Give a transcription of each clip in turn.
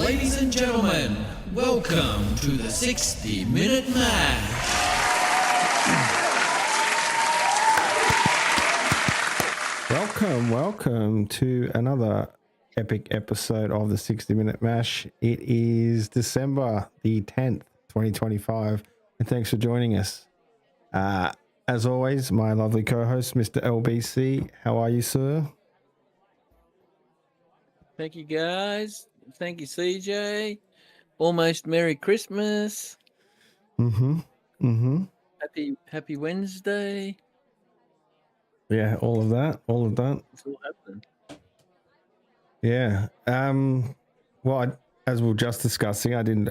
Ladies and gentlemen, welcome to the 60-Minute Mash. Welcome to another epic episode of the 60-Minute Mash. It is December the 10th, 2025, and thanks for joining us. As always, my lovely co-host, Mr. LBC. How are you, sir? Thank you, guys. Thank you, CJ. Almost Merry Christmas. Happy Wednesday. Yeah, all of that. It's all happening. Yeah. Well, as we were just discussing, I didn't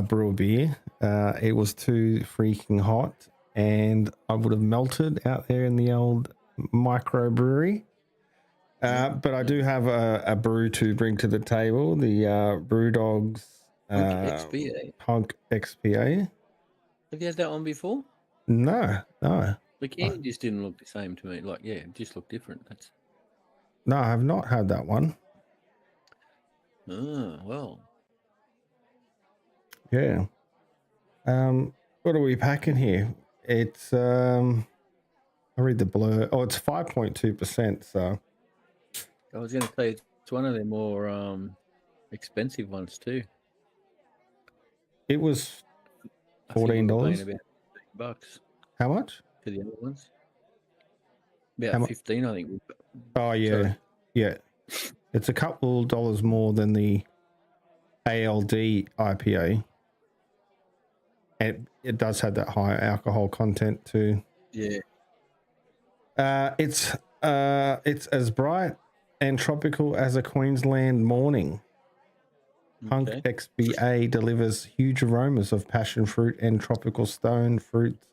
brew a beer. It was too freaking hot, and I would have melted out there in the old microbrewery. But I do have a brew to bring to the table, the Brewdog's Punk XPA. Have you had that one before? No. The can just didn't look the same to me. It just looked different. No, I have not had that one. Oh, well. Yeah. What are we packing here? It's I read the blur. Oh, it's 5.2%. So I was going to say it's one of the more expensive ones too. it was I think we were paying $14. about $15 How much? for the other ones. About 15, I think. Oh yeah, Sorry. yeah. It's a couple dollars more than the ALD IPA. And it does have that higher alcohol content too. Yeah. It's as bright and tropical as a Queensland morning. Punk XBA delivers huge aromas of passion fruit and tropical stone fruits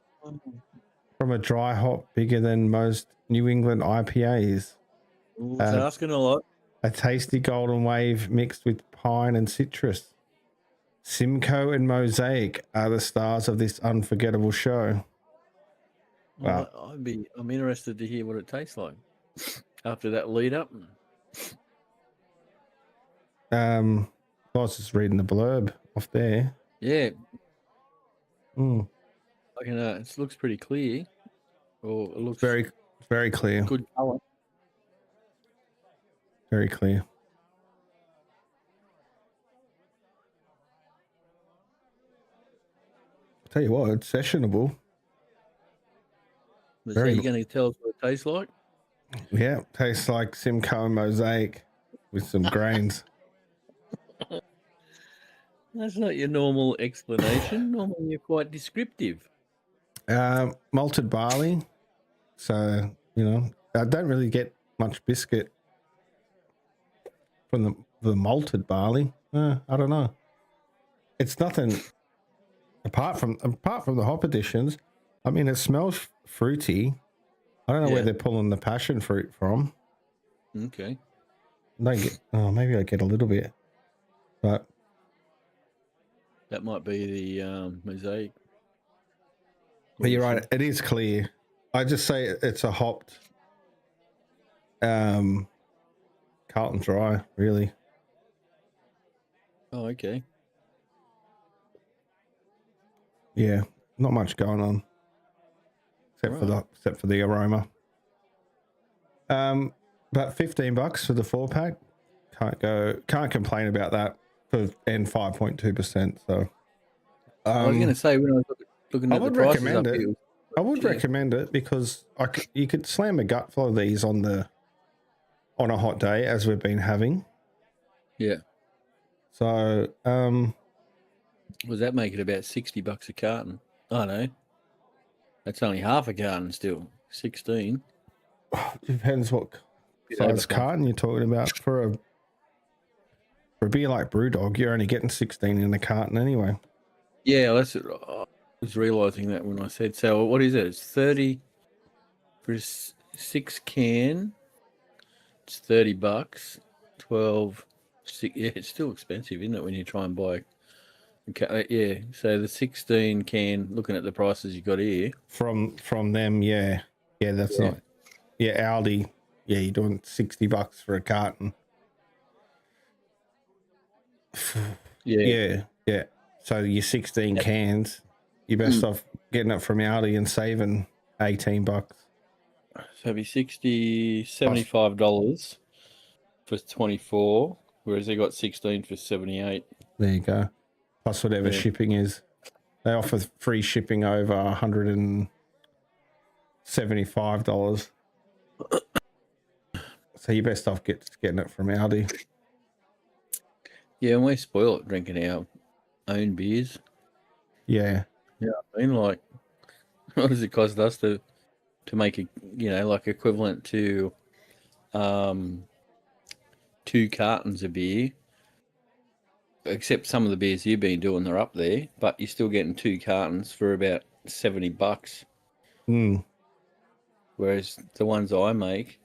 from a dry hop bigger than most New England IPAs. It's asking a lot. A tasty golden wave mixed with pine and citrus. Simcoe and Mosaic are the stars of this unforgettable show. Well, I'm interested to hear what it tastes like after that lead up. I was just reading the blurb off there. Yeah. It looks pretty clear. Or it looks very, very clear. Good color. Very clear. I'll tell you what, it's sessionable. Is that you going to tell us what it tastes like? Yeah, tastes like Simcoe and Mosaic with some grains. That's not your normal explanation. Normally you're quite descriptive. Malted barley. So, I don't really get much biscuit from the malted barley. I don't know. It's nothing apart from the hop additions. I mean, it smells fruity. I don't know where they're pulling the passion fruit from. Okay. Maybe I get a little bit, but that might be the Mosaic. But you're right. It is clear. I just say it's a hopped Carlton Dry, really. Oh, okay. Yeah, not much going on, except for the aroma. But $15 for the 4-pack. Can't complain about that and 5.2%. So I was going to say when I was looking at the prices, recommend it. I would recommend it because you could slam a gutful of these on a hot day as we've been having. Yeah. So was that make it about $60 a carton? Oh no, that's only half a carton still. 16. Depends what size carton you're talking about. For a beer like Brewdog, you're only getting 16 in a carton anyway. Yeah, I was realizing that when I said so. What is it? It's 30 for a 6 can. It's $30. 12. 6, yeah, it's still expensive, isn't it? When you try and buy. Yeah, so the 16 can. Looking at the prices you got here from them, yeah, that's not. Yeah, Aldi. Yeah, you're doing $60 for a carton. Yeah. So your 16 cans, you're best off getting it from Aldi and saving $18. So it'd be $75 for 24, whereas they got 16 for 78. There you go. Plus whatever shipping is. They offer free shipping over $175. So you're best off getting it from Aldi. Yeah, and we spoil it drinking our own beers. Yeah. Yeah, I mean, like, what does it cost us to make it, like equivalent to 2 cartons of beer? Except some of the beers you've been doing, they're up there, but you're still getting 2 cartons for about $70. Whereas the ones I make,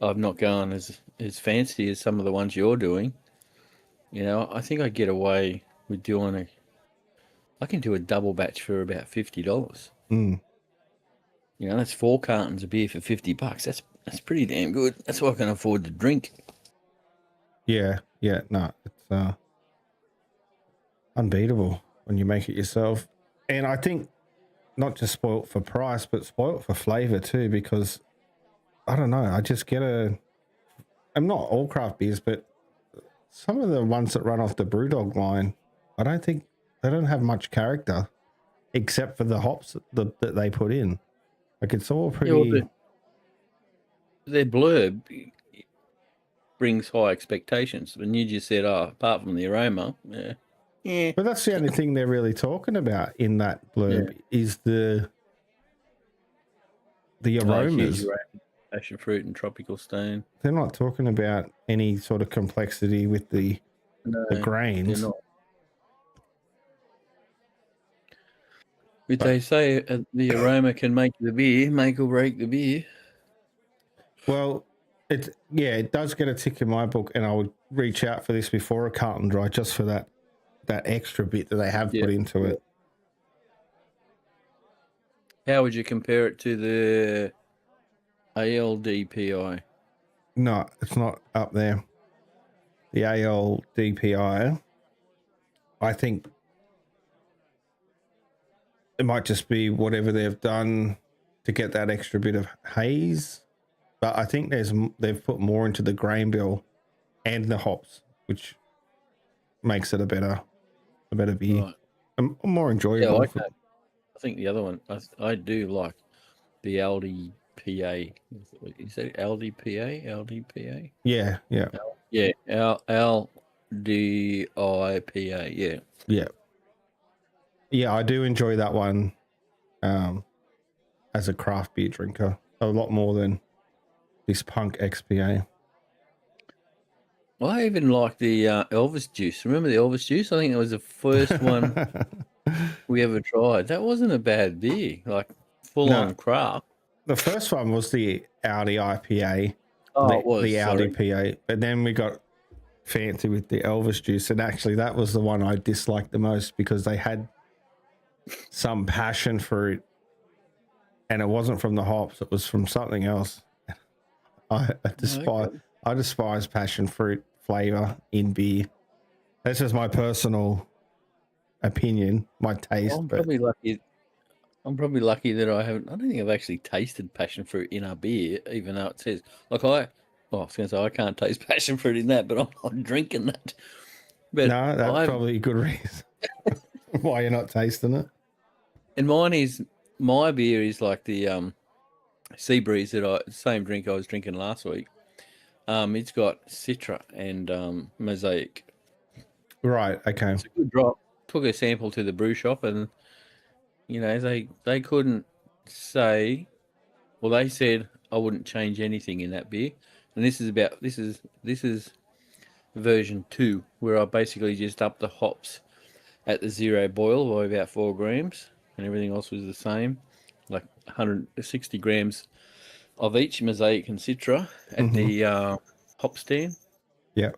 I've not gone as fancy as some of the ones you're doing. I think I get away with doing I can do a double batch for about $50. That's 4 cartons of beer for $50. That's pretty damn good. That's what I can afford to drink. Yeah. No, it's unbeatable when you make it yourself. And I think not just spoiled for price, but spoiled for flavor too, because I don't know, I just get I'm not all craft beers, but some of the ones that run off the Brewdog line, I don't think they don't have much character except for the hops that they put in. Like it's all pretty. Their blurb brings high expectations. And you just said, apart from the aroma, yeah. But that's the only thing they're really talking about in that blurb is the aromas. Passion fruit and tropical stone. They're not talking about any sort of complexity with the grains. They're not. But they say the aroma can make the beer, make or break the beer. Well, it does get a tick in my book, and I would reach out for this before a carton dry just for that extra bit that they have put into it. How would you compare it to the ALDPI? No, it's not up there. The ALDPI, I think it might just be whatever they've done to get that extra bit of haze. But I think they've put more into the grain bill and the hops, which makes it a better beer. Right. More enjoyable. Yeah, I think the other one, I do like the LDPA. Is that LDPA? LDPA? Yeah. Yeah, LDIPA, yeah. Yeah, I do enjoy that one as a craft beer drinker a lot more than this Punk XPA. I even like the Elvis juice. Remember the Elvis juice? I think it was the first one we ever tried. That wasn't a bad beer, like full-on craft. The first one was the Audi IPA. Oh, it was. The Audi PA. But then we got fancy with the Elvis juice. And actually, that was the one I disliked the most because they had some passion fruit. And it wasn't from the hops. It was from something else. I despise passion fruit flavor in beer. That's just my personal opinion, my taste. I'm probably lucky that I don't think I've actually tasted passion fruit in a beer, even though it says, like I was going to say I can't taste passion fruit in that, but I'm not drinking that. But no, that's probably a good reason why you're not tasting it. And my beer is like the Sea Breeze same drink I was drinking last week. It's got Citra and Mosaic. Right. Okay. It's a good drop. Took a sample to the brew shop, and they couldn't say. Well, they said I wouldn't change anything in that beer, and this is version 2, where I basically just upped the hops at the 0 boil by about 4 grams, and everything else was the same, like 160 grams of each Mosaic and Citra at the hop stand. Yeah.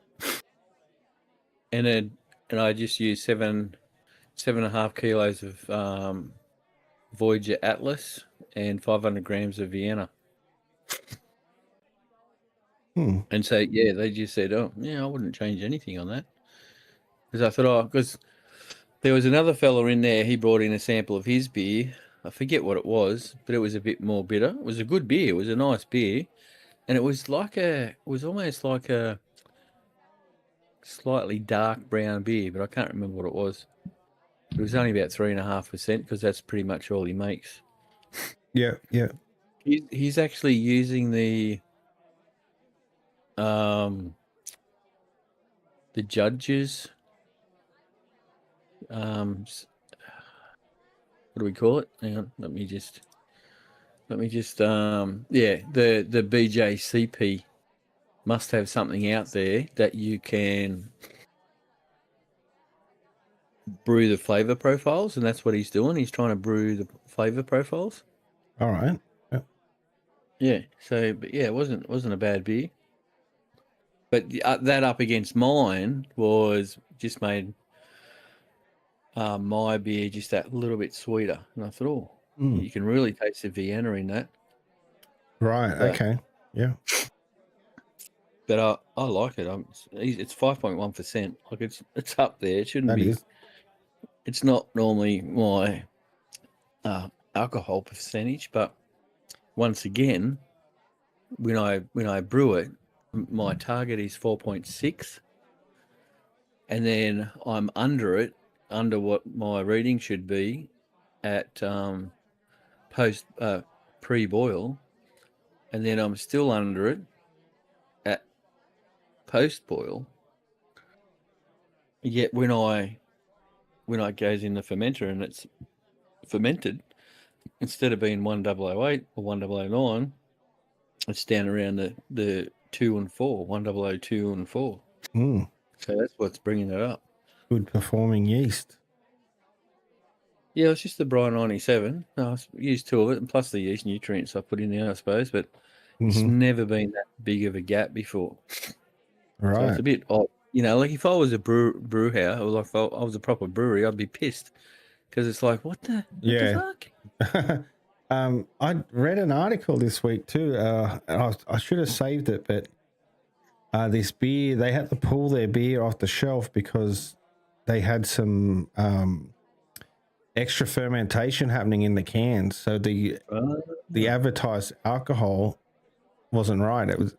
And I just used 7.5 kilos of Voyager Atlas and 500 grams of Vienna. And so, they just said, I wouldn't change anything on that. because I thought, because there was another fella in there. He brought in a sample of his beer. I forget what it was, but it was a bit more bitter. It was a good beer. It was a nice beer, and it was almost like a slightly dark brown beer, but I can't remember what it was. It was only about 3.5% because that's pretty much all he makes. Yeah, yeah. He's actually using the judges. What do we call it? Hang on, let me just. The BJCP must have something out there that you can brew the flavor profiles, and that's what he's doing. He's trying to brew the flavor profiles. All right. Yeah. Yeah. So, but yeah, it wasn't a bad beer. But that up against mine was just made my beer just that little bit sweeter, and I thought, you can really taste the Vienna in that. Right. Okay. Yeah. But I like it. It's 5.1%. Like it's up there. It shouldn't That be. is. It's not normally my alcohol percentage, but once again, when I brew it, my target is 4.6, and then I'm under what my reading should be at pre-boil, and then I'm still under it at post-boil. Yet when I goes in the fermenter and it's fermented, instead of being 1008 or 1009, it's down around the 2 and 4, 1002 and 4. So that's what's bringing it up. Good performing yeast. Yeah, it's just the Brian 97. I used 2 of it, and plus the yeast nutrients I put in there, I suppose. But it's never been that big of a gap before. Right. So it's a bit odd. Like if I was a brew house, or like if I was a proper brewery, I'd be pissed because it's like, what the fuck? I read an article this week too. I should have saved it, but this beer, they had to pull their beer off the shelf because they had some extra fermentation happening in the cans. So the advertised alcohol wasn't right. It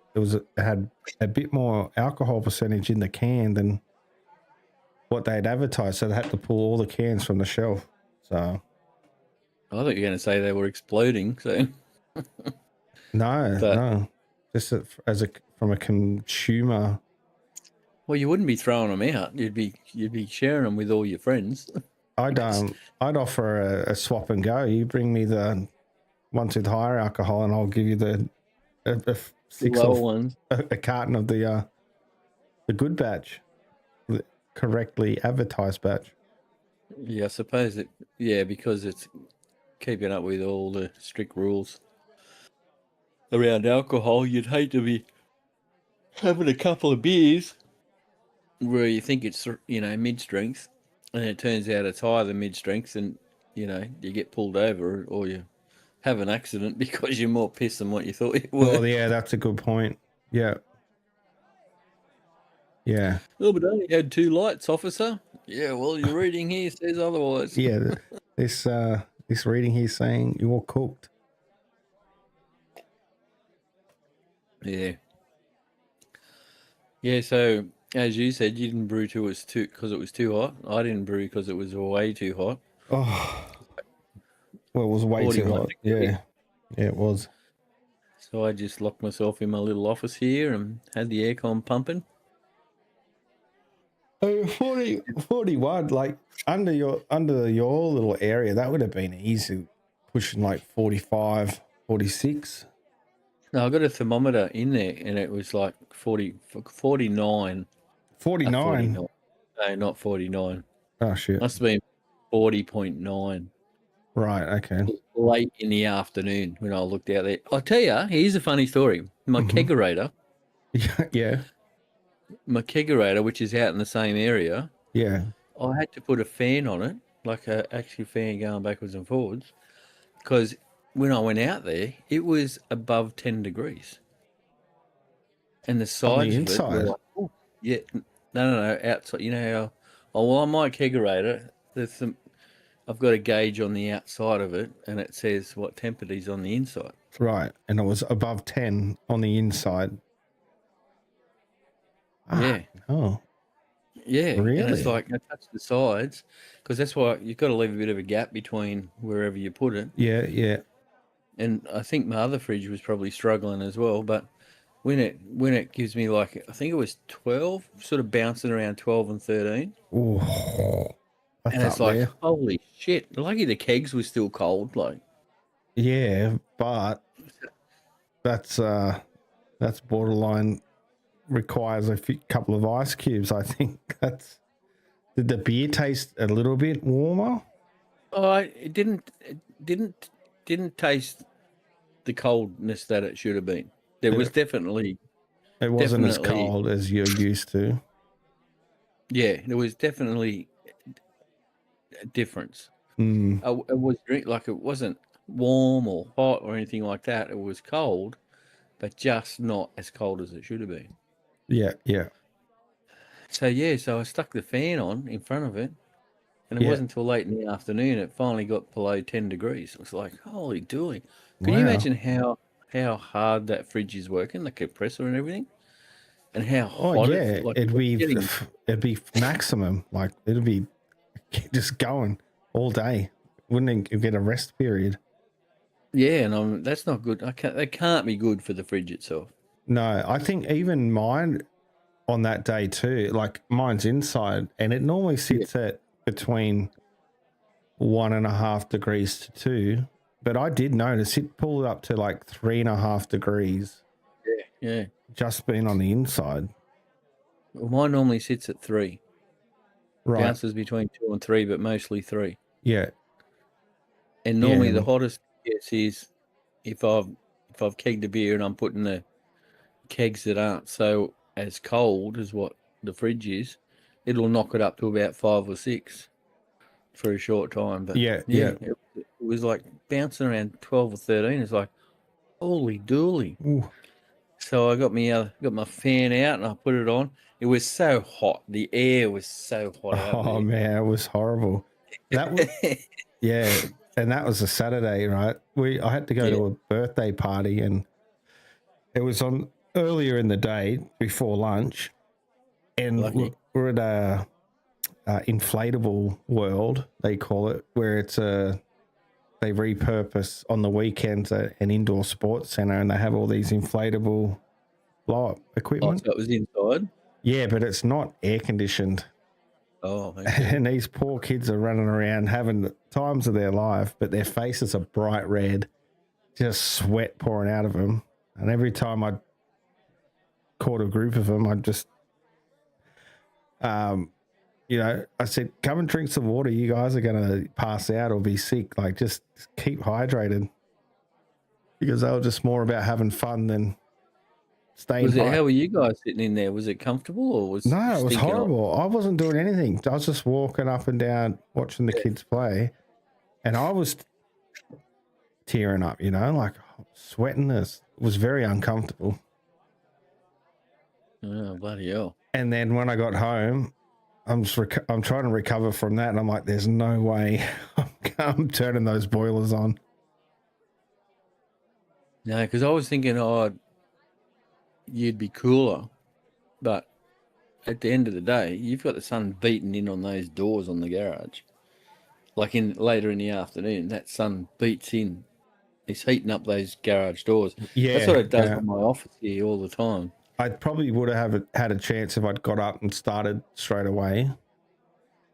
had a bit more alcohol percentage in the can than what they had advertised. So they had to pull all the cans from the shelf. So I thought you were going to say they were exploding. So no, just from a consumer. Well, you wouldn't be throwing them out. You'd be sharing them with all your friends. I'd offer a swap and go. You bring me the ones with higher alcohol, and I'll give you the a carton of the good batch, the correctly advertised batch. Yeah, I suppose because it's keeping up with all the strict rules around alcohol. You'd hate to be having a couple of beers where you think it's mid-strength, and it turns out it's higher than mid-strength, and you get pulled over or you have an accident because you're more pissed than what you thought you were. Well, yeah, that's a good point. Yeah. Oh, but I only had 2 lights, officer. Yeah, well, your reading here says otherwise. Yeah, this reading here saying you're cooked. Yeah. Yeah, so as you said, you didn't brew because it was too hot. I didn't brew because it was way too hot. Oh, well, it was way too hot. Yeah, it was. So I just locked myself in my little office here and had the aircon pumping. 41, like under your little area, that would have been easy, pushing like 45, 46. No, I got a thermometer in there and it was like 49. 49? No, not 49. Oh, shit. Must have been 40.9. Right, okay. Late in the afternoon when I looked out there. I'll tell you, here's a funny story. My kegerator. Yeah. My kegerator, which is out in the same area. Yeah. I had to put a fan on it, like a actual fan going backwards and forwards, because when I went out there, it was above 10 degrees. And the sides on the inside? of it were like, no, outside. You know how Oh, well, I might keggerate it. I've got a gauge on the outside of it, and it says what temperature is on the inside. Right. And it was above 10 on the inside. Yeah. Oh, Yeah. And it's really? like, I touch the sides, because that's why you've got to leave a bit of a gap between wherever you put it. Yeah, yeah. And I think my other fridge was probably struggling as well, but when it gives me like, I think it was 12, sort of bouncing around 12 and 13. Oh, that's And up it's like, there. holy shit. Lucky the kegs were still cold. Like, Yeah, but that's borderline requires a couple of ice cubes. I think that's. Did the beer taste a little bit warmer? oh, it didn't taste the coldness that it should have been. There was definitely, It wasn't as cold as you're used to. yeah, there was definitely a difference. Mm, It was like it wasn't warm or hot or anything like that. It was cold, but just not as cold as it should have been. yeah, yeah. So yeah, so I stuck the fan on in front of it, and it Yeah. wasn't until late in the afternoon it finally got below 10 degrees. It was like, holy dooly! Can you Wow. imagine how hard that fridge is working, the compressor and everything, and how Oh hot yeah, it's like? it'd be maximum. Like it'd be just going all day. Wouldn't get a rest period. Yeah, and that's not good. That can't be good for the fridge itself. No, I think even mine on that day too. Like mine's inside, and it normally sits at between 1.5 degrees to 2. But I did notice it pulled up to like 3.5 degrees. Yeah. Just being on the inside. Well, mine normally sits at 3. Right. Bounces between 2 and 3, but mostly 3. Yeah. And normally the hottest it gets is if I've kegged a beer and I'm putting the kegs that aren't so as cold as what the fridge is, it'll knock it up to about 5 or 6 for a short time. But Yeah. it was like bouncing around 12 or 13. It's like, holy dooly. Ooh. So I got my fan out and I put it on. It was so hot. The air was so hot out there. Oh man, it was horrible. That was yeah, and that was a Saturday, right? I had to go to a birthday party, and it was on earlier in the day before lunch, and we're at a inflatable world, they call it, where it's they repurpose on the weekends an indoor sports center, and they have all these inflatable blow up equipment. Oh, so it was inside? Yeah, but it's not air conditioned. Oh, and these poor kids are running around having the times of their life, but their faces are bright red, just sweat pouring out of them. And every time I caught a group of them, I just, I said, come and drink some water. You guys are going to pass out or be sick. Like, just keep hydrated, because they were just more about having fun than staying. How were you guys sitting in there? Was it comfortable or was No, it was horrible. I wasn't doing anything. I was just walking up and down, watching the kids play, and I was tearing up, like sweating. It was very uncomfortable. Oh, bloody hell. And then when I got home, I'm trying to recover from that, and I'm like, there's no way I'm turning those boilers on. No, because I was thinking, you'd be cooler, but at the end of the day, you've got the sun beating in on those doors on the garage. Like later in the afternoon, that sun beats in. It's heating up those garage doors. Yeah, that's what it does in my office here all the time. I probably would have had a chance if I'd got up and started straight away.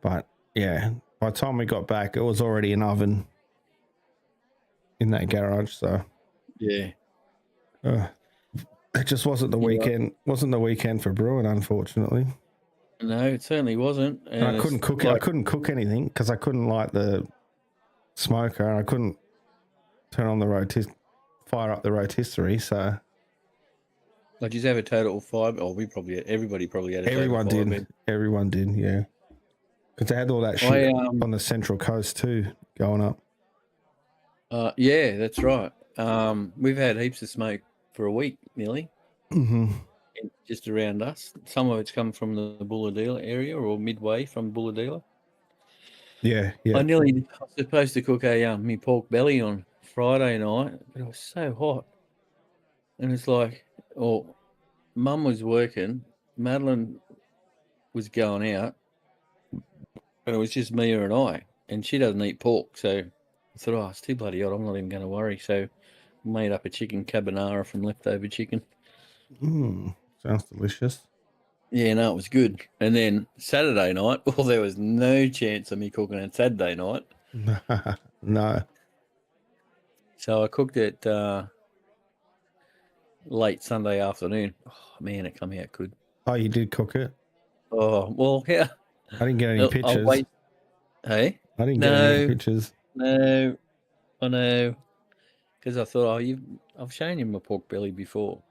But yeah, by the time we got back, it was already an oven in that garage. So yeah. It just wasn't the weekend. Wasn't the weekend for brewing, unfortunately. No, it certainly wasn't. And I couldn't cook. I couldn't cook anything because I couldn't light the smoker. I couldn't turn on the fire up the rotisserie. So, like, you have a total 5. Oh, everybody probably had a total 5. Everyone did. Everyone did. Yeah, because they had all that shit on the Central Coast too, going up. Yeah, that's right. We've had heaps of smoke for a week nearly. Mm-hmm. just around us. Some of it's come from the Bulladila area or midway from Bulladila. Yeah, I yeah. was supposed to cook me pork belly on Friday night, but it was so hot. And it's like, Mum was working, Madeline was going out, and it was just Mia and I, and she doesn't eat pork, so I thought, it's too bloody hot, I'm not even going to worry. So made up a chicken carbonara from leftover chicken. Sounds delicious. Yeah, no, it was good. And then Saturday night, there was no chance of me cooking on Saturday night. No. So I cooked it late Sunday afternoon. Oh, man, it come out good. Oh, you did cook it? Oh, well, yeah. I didn't get any pictures. Hey? I didn't get any pictures. No, I know. Because I thought, I've shown you my pork belly before.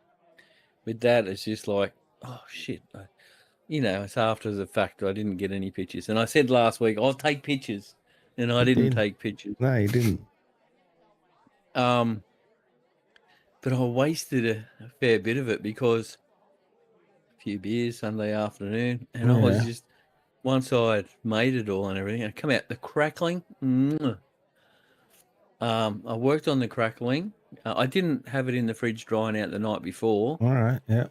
With that, it's just like, oh, shit. It's after the fact I didn't get any pictures. And I said last week, I'll take pictures. And I didn't take pictures. No, you didn't. But I wasted a fair bit of it because a few beers Sunday afternoon. And I was just, once I'd made it all and everything, I come out the crackling. I worked on the crackling. I didn't have it in the fridge drying out the night before. All right, yeah.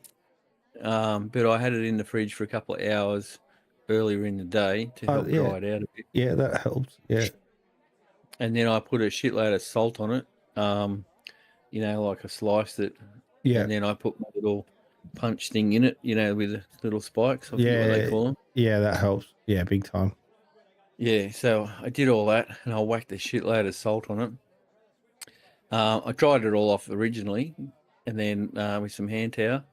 But I had it in the fridge for a couple of hours earlier in the day to help dry it out a bit. Yeah, that helps. Yeah. And then I put a shitload of salt on it. Like I sliced it. Yeah. And then I put my little punch thing in it, with the little spikes. I forget what they call them. Yeah, that helps. Yeah, big time. Yeah, so I did all that and I whacked a shitload of salt on it. I dried it all off originally and then with some hand towel.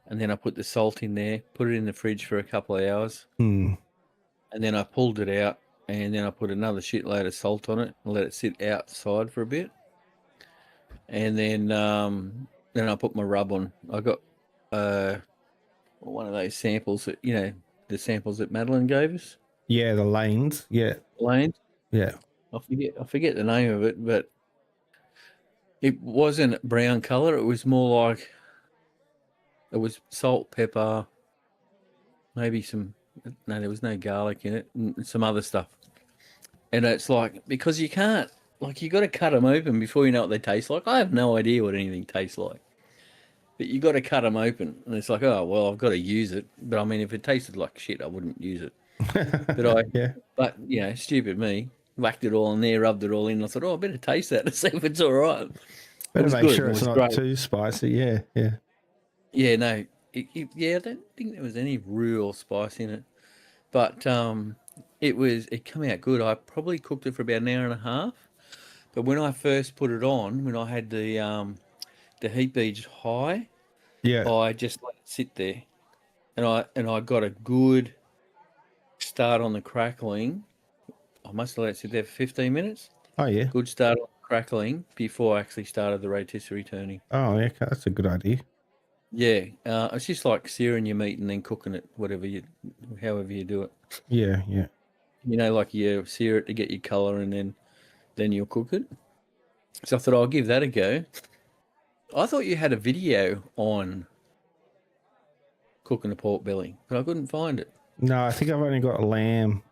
And then I put the salt in there, put it in the fridge for a couple of hours. And then I pulled it out and then I put another shitload of salt on it and let it sit outside for a bit. And then I put my rub on. I got one of those samples that, the samples that Madeline gave us. Yeah, the lanes. Yeah. Lanes? Yeah. I forget the name of it, but it wasn't brown colour. It was more like, it was salt, pepper, maybe there was no garlic in it, and some other stuff. And it's like, because you can't, you got to cut them open before you know what they taste like. I have no idea what anything tastes like. But you got to cut them open. And it's like, oh, well, I've got to use it. But I mean, if it tasted like shit, I wouldn't use it. But stupid me, whacked it all in there, rubbed it all in. I thought, I better taste that to see if it's all right. Better make sure it's not too spicy. Yeah, yeah. Yeah, no. I don't think there was any real spice in it. But it came out good. I probably cooked it for about an hour and a half. But when I first put it on, when I had the heat gauge high, I just let it sit there. And I got a good start on the crackling. I must have let it sit there for 15 minutes. Oh, yeah. Good start on crackling before I actually started the rotisserie turning. Oh, yeah, that's a good idea. Yeah, it's just like searing your meat and then cooking it, however you do it. Yeah, yeah. Like you sear it to get your colour and then you'll cook it. So I thought I'll give that a go. I thought you had a video on cooking a pork belly, but I couldn't find it. No, I think I've only got a lamb.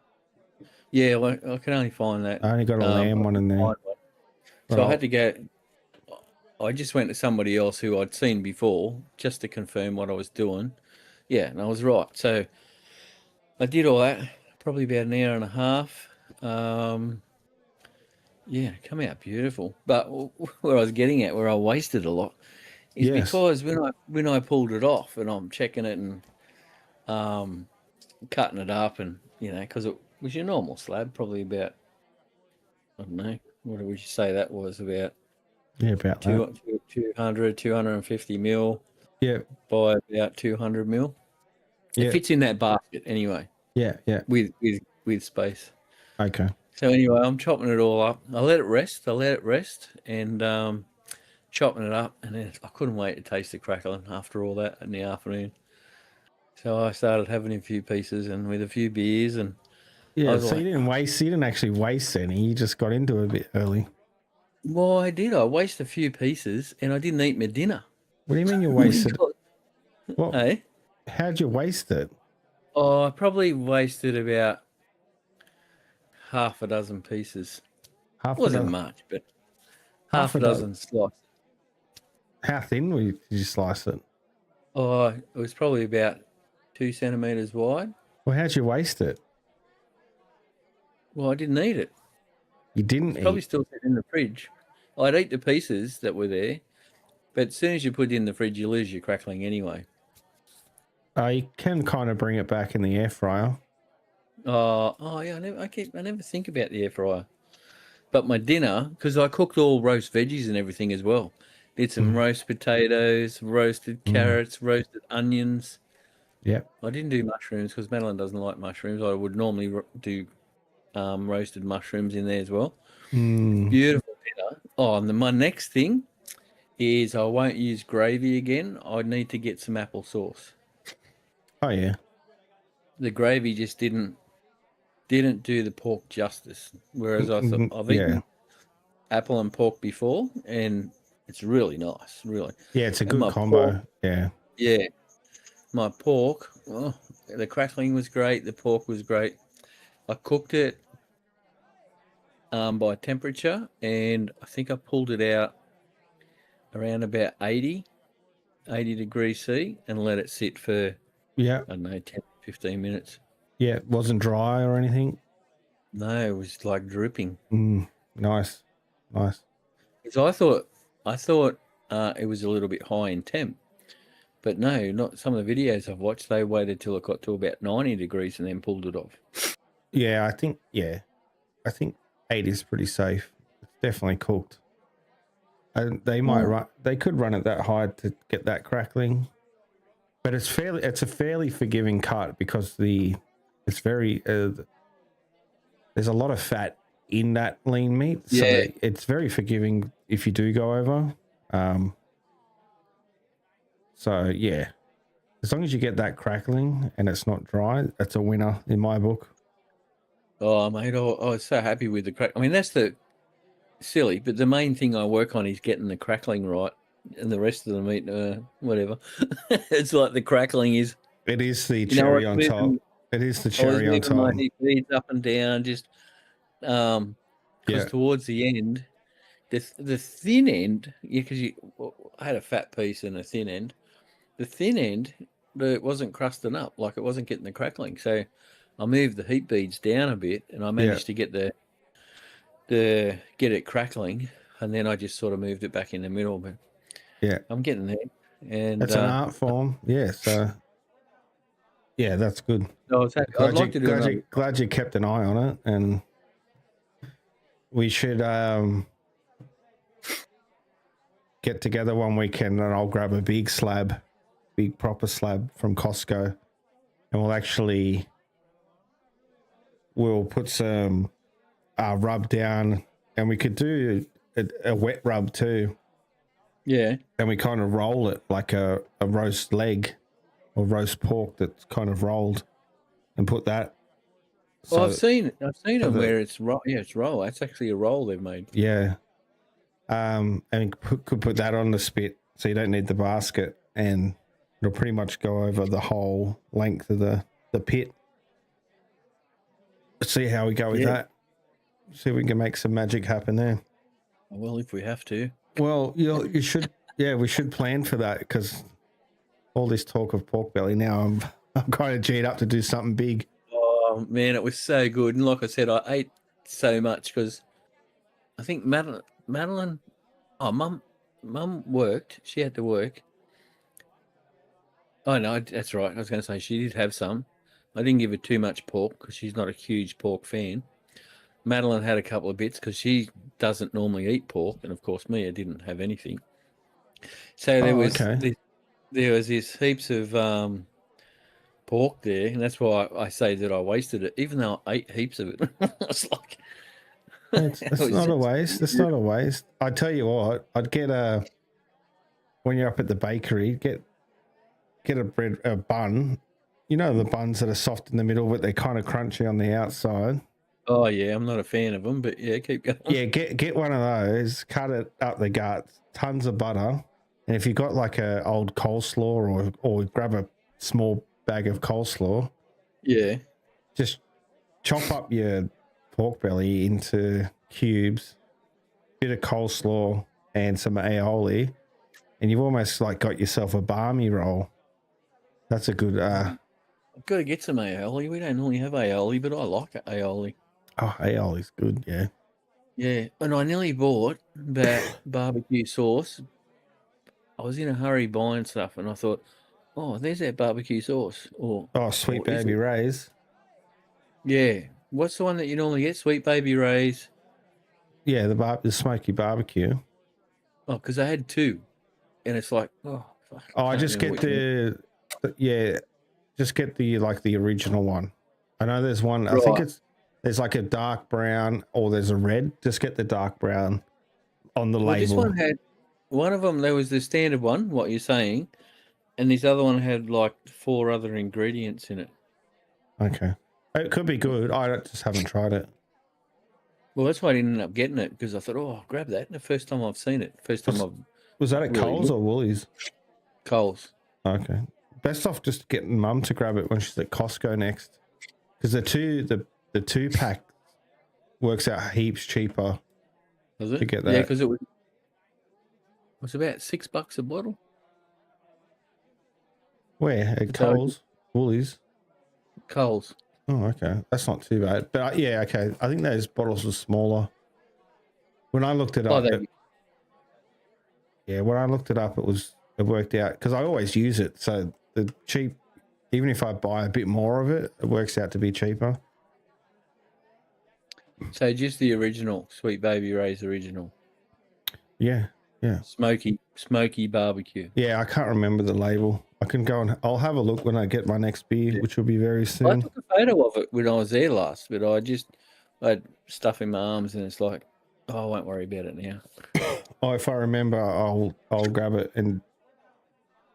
Yeah, well, I can only find that. I only got a lamb one in there. So I had to go. I just went to somebody else who I'd seen before just to confirm what I was doing. Yeah, and I was right. So I did all that, probably about an hour and a half. Yeah, come out beautiful. But where I was getting at, where I wasted a lot, is because when I pulled it off and I'm checking it and cutting it up and, because it was your normal slab, probably about, I don't know, what would you say that was, about? Yeah, about 200, 250 mil. Yeah. By about 200 mil. Yeah. It fits in that basket anyway. Yeah, yeah. With space. Okay. So anyway, I'm chopping it all up. I let it rest and chopping it up, and then I couldn't wait to taste the crackling after all that in the afternoon. So I started having a few pieces and with a few beers and yeah. So you didn't actually waste any. You just got into it a bit early. Well, I did. I wasted a few pieces and I didn't eat my dinner. What do you mean you wasted? Well, Hey? how'd you waste it? Oh, I probably wasted about half a dozen pieces. Half a Wasn't dozen. much, but Half half a a dozen. dozen slices. How thin did you slice it? Oh, it was probably about 2 centimeters wide. Well, how'd you waste it? Well, I didn't eat it. You didn't It's probably eat. still sitting in the fridge. I'd eat the pieces that were there, but as soon as you put it in the fridge, you lose your crackling anyway. You can kind of bring it back in the air fryer. Oh yeah, I never think about the air fryer. But my dinner, because I cooked all roast veggies and everything as well. Did some roast potatoes, roasted carrots, roasted onions. Yep. I didn't do mushrooms because Madeline doesn't like mushrooms. I would normally do roasted mushrooms in there as well. Beautiful dinner. Oh, and my next thing is I won't use gravy again. I need to get some apple sauce. Oh yeah. The gravy just didn't do the pork justice. Whereas I thought I've Yeah. eaten apple and pork before, and it's really nice, really. Yeah, it's a And good my combo. pork, Yeah. yeah, my pork. Oh, the crackling was great. The pork was great. I cooked it by temperature, and I think I pulled it out around about 80 degrees C and let it sit for, Yeah. I don't know, 10, 15 minutes. Yeah. It wasn't dry or anything. No, it was like dripping. Nice. Nice. Because I thought it was a little bit high in temp, but no, not some of the videos I've watched. They waited till it got to about 90 degrees and then pulled it off. Yeah, I think 8 is pretty safe. It's definitely cooked. And they could run it that hard to get that crackling. But it's a fairly forgiving cut because it's very there's a lot of fat in that lean meat. So Yeah. it's very forgiving if you do go over. So yeah. As long as you get that crackling and it's not dry, that's a winner in my book. Oh, mate, I was so happy with the crack. I mean, that's the silly, but the main thing I work on is getting the crackling right, and the rest of the meat, whatever. It's like the crackling is. It is the You know, cherry on top. It is the cherry on top. My heat beads up and down, just because towards the end, the thin end, yeah, because I had a fat piece and a thin end. The thin end, it wasn't crusting up, like it wasn't getting the crackling. So I moved the heat beads down a bit, and I managed to get get it crackling, and then I just sort of moved it back in the middle. But yeah, I'm getting there, and it's an art form. Yeah, so yeah, that's good. I was happy. I'd like to do glad you kept an eye on it, and we should get together one weekend, and I'll grab a big proper slab from Costco, and we'll put some rub down, and we could do a wet rub too. Yeah. And we kind of roll it like a roast leg or roast pork that's kind of rolled, and put that. So, well, I've seen them where it's roll. Yeah, it's roll. That's actually a roll they've made. Yeah. And could put that on the spit, so you don't need the basket, and it'll pretty much go over the whole length of the pit. Let's see how we go with that. See if we can make some magic happen there. Well, if we have to. Well, you should. Yeah, we should plan for that, because all this talk of pork belly now, I'm kind of G'd up to do something big. Oh man, it was so good, and like I said, I ate so much because I think Madeline, oh mum worked. She had to work. Oh no, that's right. I was going to say she did have some. I didn't give her too much pork because she's not a huge pork fan. Madeline had a couple of bits because she doesn't normally eat pork, and of course me, I didn't have anything. So there was this heaps of pork there, and that's why I say that I wasted it, even though I ate heaps of it. It's like it's not a waste. It's not a waste. I tell you what, I'd get when you're up at the bakery, get a bun. You know, the buns that are soft in the middle, but they're kind of crunchy on the outside. Oh yeah, I'm not a fan of them, but yeah, keep going. Yeah, get one of those, cut it up the guts, tons of butter, And if you got like a old coleslaw or grab a small bag of coleslaw, Yeah. just chop up your pork belly into cubes, bit of coleslaw and some aioli, and you've almost like got yourself a barmy roll. That's a good I've got to get some aioli. We don't normally have aioli, but I like aioli. aioli's good, yeah. Yeah, and I nearly bought that barbecue sauce. I was in a hurry buying stuff, and I thought, oh, there's that barbecue sauce. Sweet or is baby it? Ray's. Yeah. What's the one that you normally get? Sweet Baby Ray's. Yeah, the smoky barbecue. Oh, because I had two, and it's like, oh, fuck, I can't just remember get which one. just get the original one. I know there's one. I Right. think there's like a dark brown or there's a red. Just get the dark brown on the Well, this label. one had one of them. There was the standard one, what you're saying, and this other one had like 4 other ingredients in it. Okay, it could be good. I just haven't tried it. Well, that's why I didn't end up getting it, because I thought, oh, I'll grab that. The first time I've seen it. First time Was that at really Coles or Woolies? Coles. Okay, best off just getting Mum to grab it when she's at Costco next, because the 2-pack works out heaps cheaper. Was it? To get that. Yeah, because it was about $6 a bottle. Where? At Coles? Woolies? Coles. Oh, okay. That's not too bad. But yeah, okay. I think those bottles were smaller. When I looked it up, when I looked it up, it worked out because I always use it. So the cheap, even if I buy a bit more of it, it works out to be cheaper. So just the original Sweet Baby Ray's original. Yeah, yeah. Smoky barbecue. Yeah, I can't remember the label. I can go and I'll have a look when I get my next beer, which will be very soon. I took a photo of it when I was there last, but I had stuff in my arms, and it's like, oh, I won't worry about it now. Oh, if I remember, I'll grab it and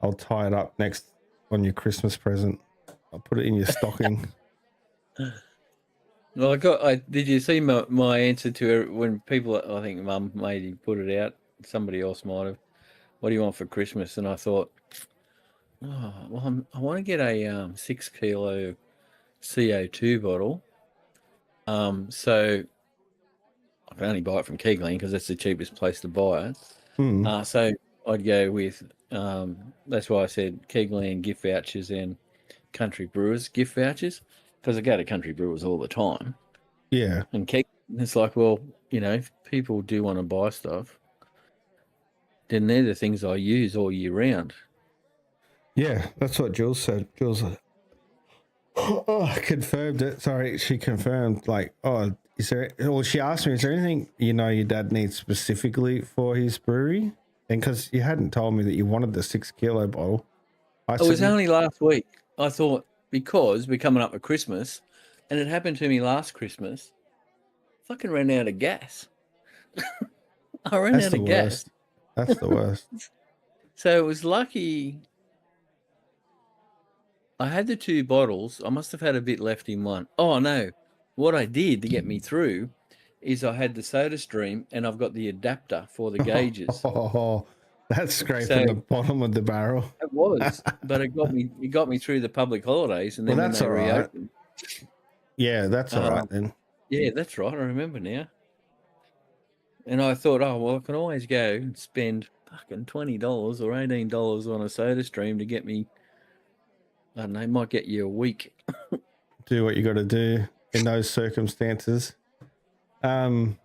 I'll tie it up next on your Christmas present. I'll put it in your stocking. Well, did you see my answer to it when people? I think Mum maybe put it out. Somebody else might have. What do you want for Christmas? And I thought, oh, well, I want to get a 6 kilo CO2 bottle. So I can only buy it from Keighley because that's the cheapest place to buy it. So I'd go with. That's why I said Keighley and gift vouchers and Country Brewers gift vouchers, because I go to Country Brewers all the time. Yeah. And it's like, well, if people do want to buy stuff, then they're the things I use all year round. Yeah, that's what Jules said. Jules confirmed it. Sorry, she confirmed, like, she asked me, is there anything your dad needs specifically for his brewery? And because you hadn't told me that you wanted the 6 kilo bottle. It was only last week. I thought, because we're coming up with Christmas, and it happened to me last Christmas, I fucking ran out of gas. I ran out of gas. That's the worst. So it was lucky. I had the 2 bottles. I must have had a bit left in one. Oh, no. What I did to get me through is I had the Soda Stream, and I've got the adapter for the gauges. Oh, that's scraping the bottom of the barrel. It was, but it got me through the public holidays, and then when they reopened. Yeah, that's all right then. Yeah, that's right. I remember now. And I thought, oh, well, I can always go and spend fucking $20 or $18 on a Soda Stream to get me, I don't know, might get you a week. Do what you got to do in those circumstances. Yeah,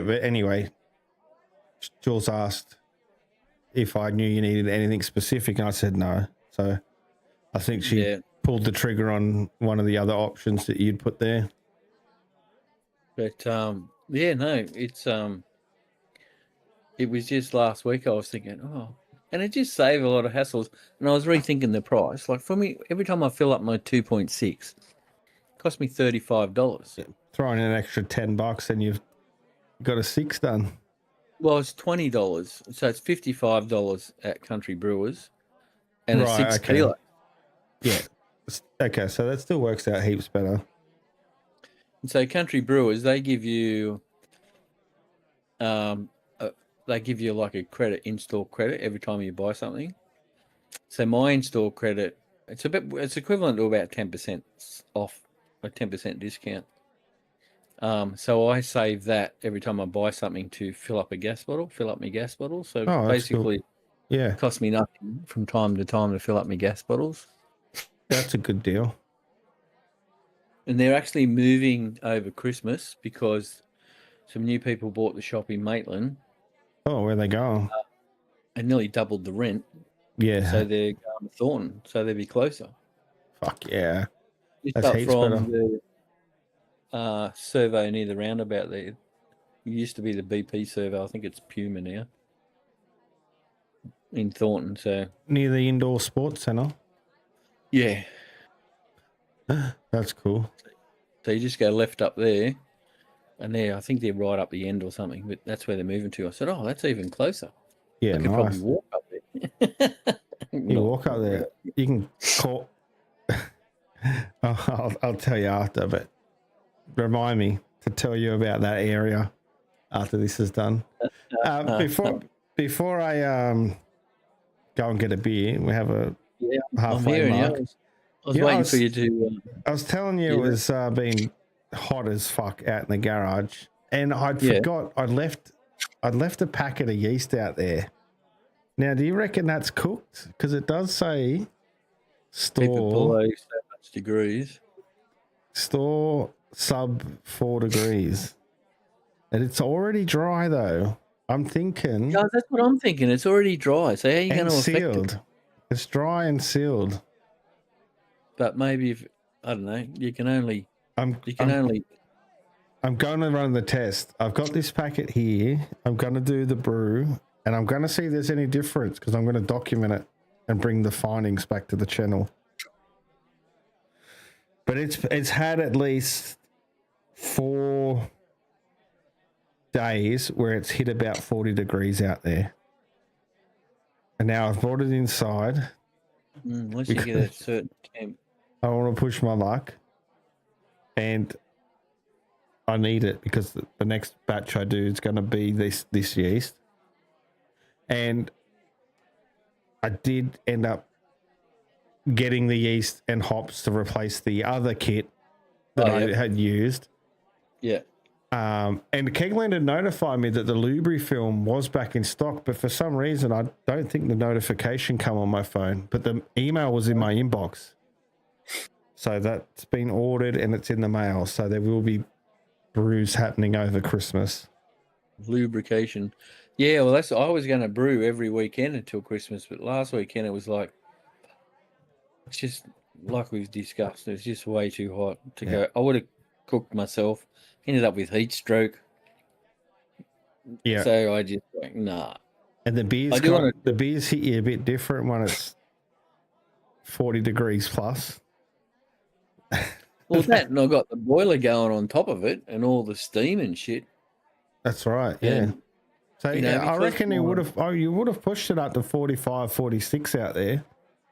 but anyway, Jules asked if I knew you needed anything specific, and I said no. So I think she pulled the trigger on one of the other options that you'd put there. But yeah, no, it was just last week I was thinking, oh, and it just saved a lot of hassles. And I was rethinking the price. Like for me, every time I fill up my 2.6, it cost me $35. Yeah. Throw in an extra $10 and you've got a 6 done. Well, it's $20, so it's $55 at Country Brewers, and a 6 kilo. Yeah. Okay, so that still works out heaps better. And so Country Brewers, they give you they give you like a credit, in-store credit every time you buy something. So my in-store credit, it's equivalent to about 10% off, a 10% discount. So I save that every time I buy something to fill up my gas bottle. So Oh, that's cool. basically, Yeah, it costs me nothing from time to time to fill up my gas bottles. that's a good deal. And they're actually moving over Christmas because some new people bought the shop in Maitland Oh, where they going? and nearly doubled the rent. Yeah. So they're going to Thornton, so they'll be closer. Fuck yeah. Just That's up heaps from better. the servo near the roundabout there. It used to be the BP servo. I think it's Puma now in Thornton. So Near the indoor sports centre. yeah. That's cool. So you just go left up there, and I think they're right up the end or something, but that's where they're moving to. I said, oh, that's even closer. Yeah, I could probably nice. walk up there. You walk up there. You can call. I'll tell you after, but remind me to tell you about that area after this is done. Before I go and get a beer, we have a halfway mark. I was waiting for you to. I was telling you it was being hot as fuck out in the garage, and I'd forgot I'd left a packet of yeast out there. Now, do you reckon that's cooked? Because it does say Keep it below so much degrees. Store sub 4 degrees, and it's already dry though. I'm thinking. Yeah, that's what I'm thinking. It's already dry. So how are you going to affect it? It's dry and sealed. But maybe if I don't know, you can only. I'm going to run the test. I've got this packet here. I'm going to do the brew, and I'm going to see if there's any difference because I'm going to document it and bring the findings back to the channel. But it's had at least 4 days where it's hit about 40 degrees out there. And now I've brought it inside. Unless you get a certain temp. I want to push my luck. And I need it because the next batch I do is going to be this yeast. And I did end up getting the yeast and hops to replace the other kit that I had used. Yeah. And Kegland had notified me that the Lubrifilm was back in stock, but for some reason I don't think the notification come on my phone, but the email was in my inbox. So that's been ordered and it's in the mail. So there will be brews happening over Christmas. Lubrication. Yeah, well, I was going to brew every weekend until Christmas, but last weekend it was like, it's just like we've discussed, it's just way too hot to go. I would have cooked myself, ended up with heat stroke. Yeah. So I just like, nah. And the beers hit you a bit different when it's 40 degrees plus. Well, that and I got the boiler going on top of it and all the steam and shit. That's right. Yeah. And, so I reckon you would have pushed it up to 45, 46 out there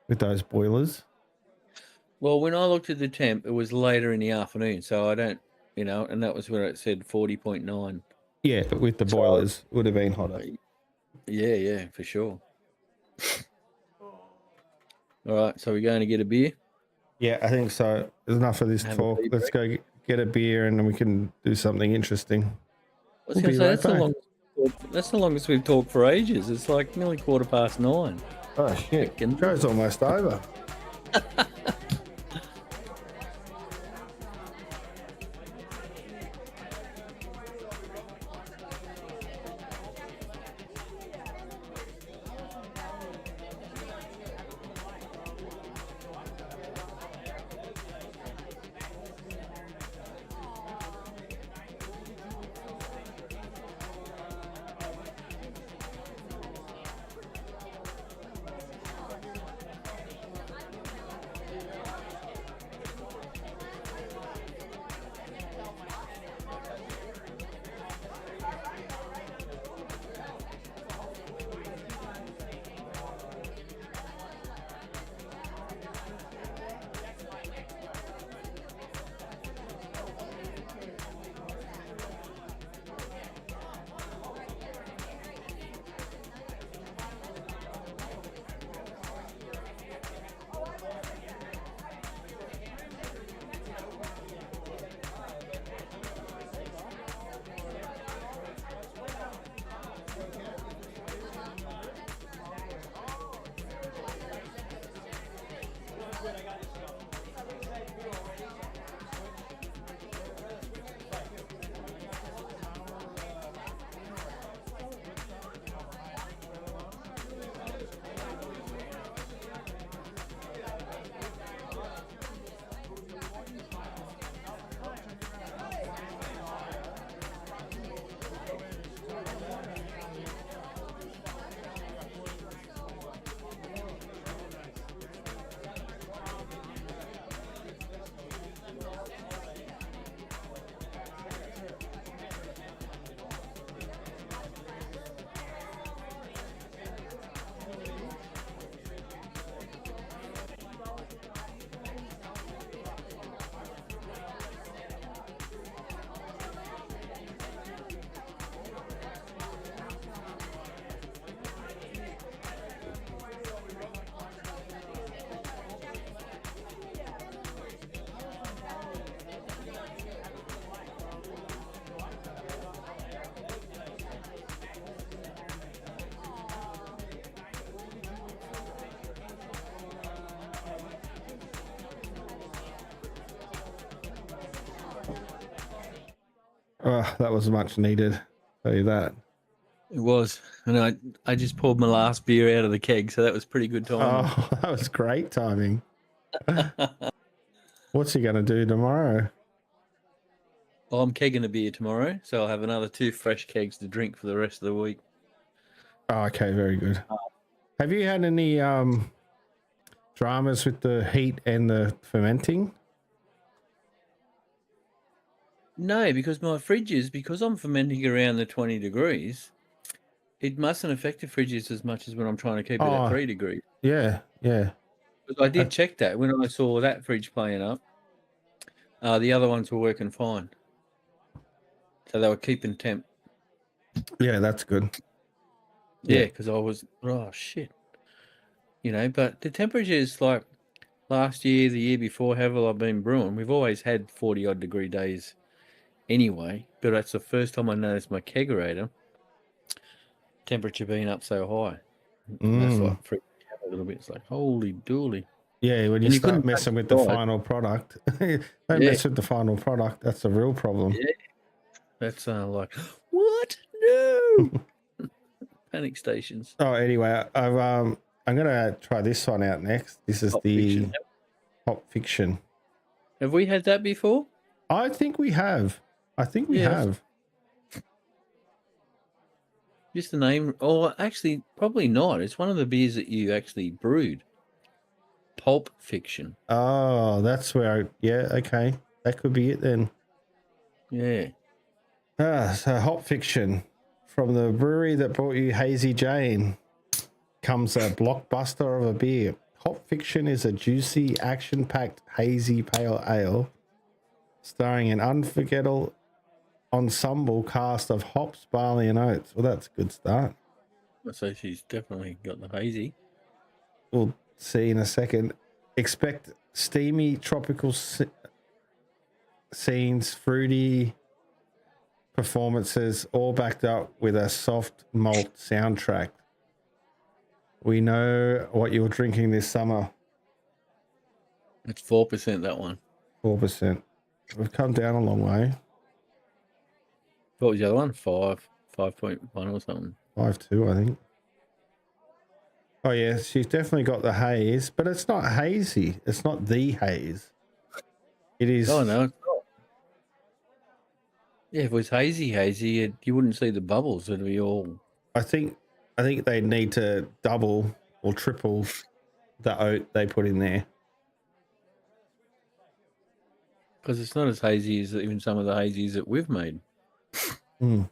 with those boilers. Well, when I looked at the temp, it was later in the afternoon, so I don't, and that was where it said 40.9. Yeah, but with the boilers, it would have been hotter. Yeah, for sure. All right, so we're going to get a beer? Yeah, I think so. There's enough of this talk. Let's go get a beer and then we can do something interesting. I was going to say, that's the longest we've talked for ages. It's like nearly 9:15. Oh, shit. The show's almost over. Oh, that was much needed. Tell you that. It was, and I just poured my last beer out of the keg, so that was pretty good timing. Oh, that was great timing. What's he going to do tomorrow? Well, I'm kegging a beer tomorrow, so I'll have another 2 fresh kegs to drink for the rest of the week. Oh, okay, very good. Have you had any dramas with the heat and the fermenting? No, because my fridges, because I'm fermenting around the 20 degrees, it mustn't affect the fridges as much as when I'm trying to keep it at 3 degrees. Yeah, yeah. Because I did check that when I saw that fridge playing up. The other ones were working fine. So they were keeping temp. Yeah, that's good. Yeah, because I was, oh, shit. You know, but the temperatures, like last year, the year before, however I've been brewing, we've always had 40-odd degree days anyway. But that's the first time I noticed my kegerator temperature being up so high. And that's like freaking out a little bit. It's like, holy dooly. Yeah, when you start messing with the final product, don't mess with the final product. That's the real problem. Yeah. That's like, what? No. Panic stations. Oh, anyway, I'm gonna try this one out next. This is the Hop Fiction. Have we had that before? I think we have. We have. Just the name, or actually, probably not. It's one of the beers that you actually brewed. Pulp Fiction. Oh, that's where. Okay, that could be it then. Yeah. So Hop Fiction, from the brewery that brought you Hazy Jane, comes a blockbuster of a beer. Hop Fiction is a juicy, action-packed hazy pale ale, starring an unforgettable ensemble cast of hops, barley, and oats. Well, that's a good start. So she's definitely got the hazy. We'll see in a second. Expect steamy tropical scenes, fruity performances, all backed up with a soft malt soundtrack. We know what you're drinking this summer. It's 4%, that one. 4%. We've come down a long way. What was the other one? 5.1 or something. 5.2, I think. Oh, yeah, she's definitely got the haze, but it's not hazy. It's not the haze. It is. Oh, no, it's not. Yeah, if it was hazy, you wouldn't see the bubbles. It'd be all... I think they need to double or triple the oat they put in there. Because it's not as hazy as even some of the hazies that we've made. Mm.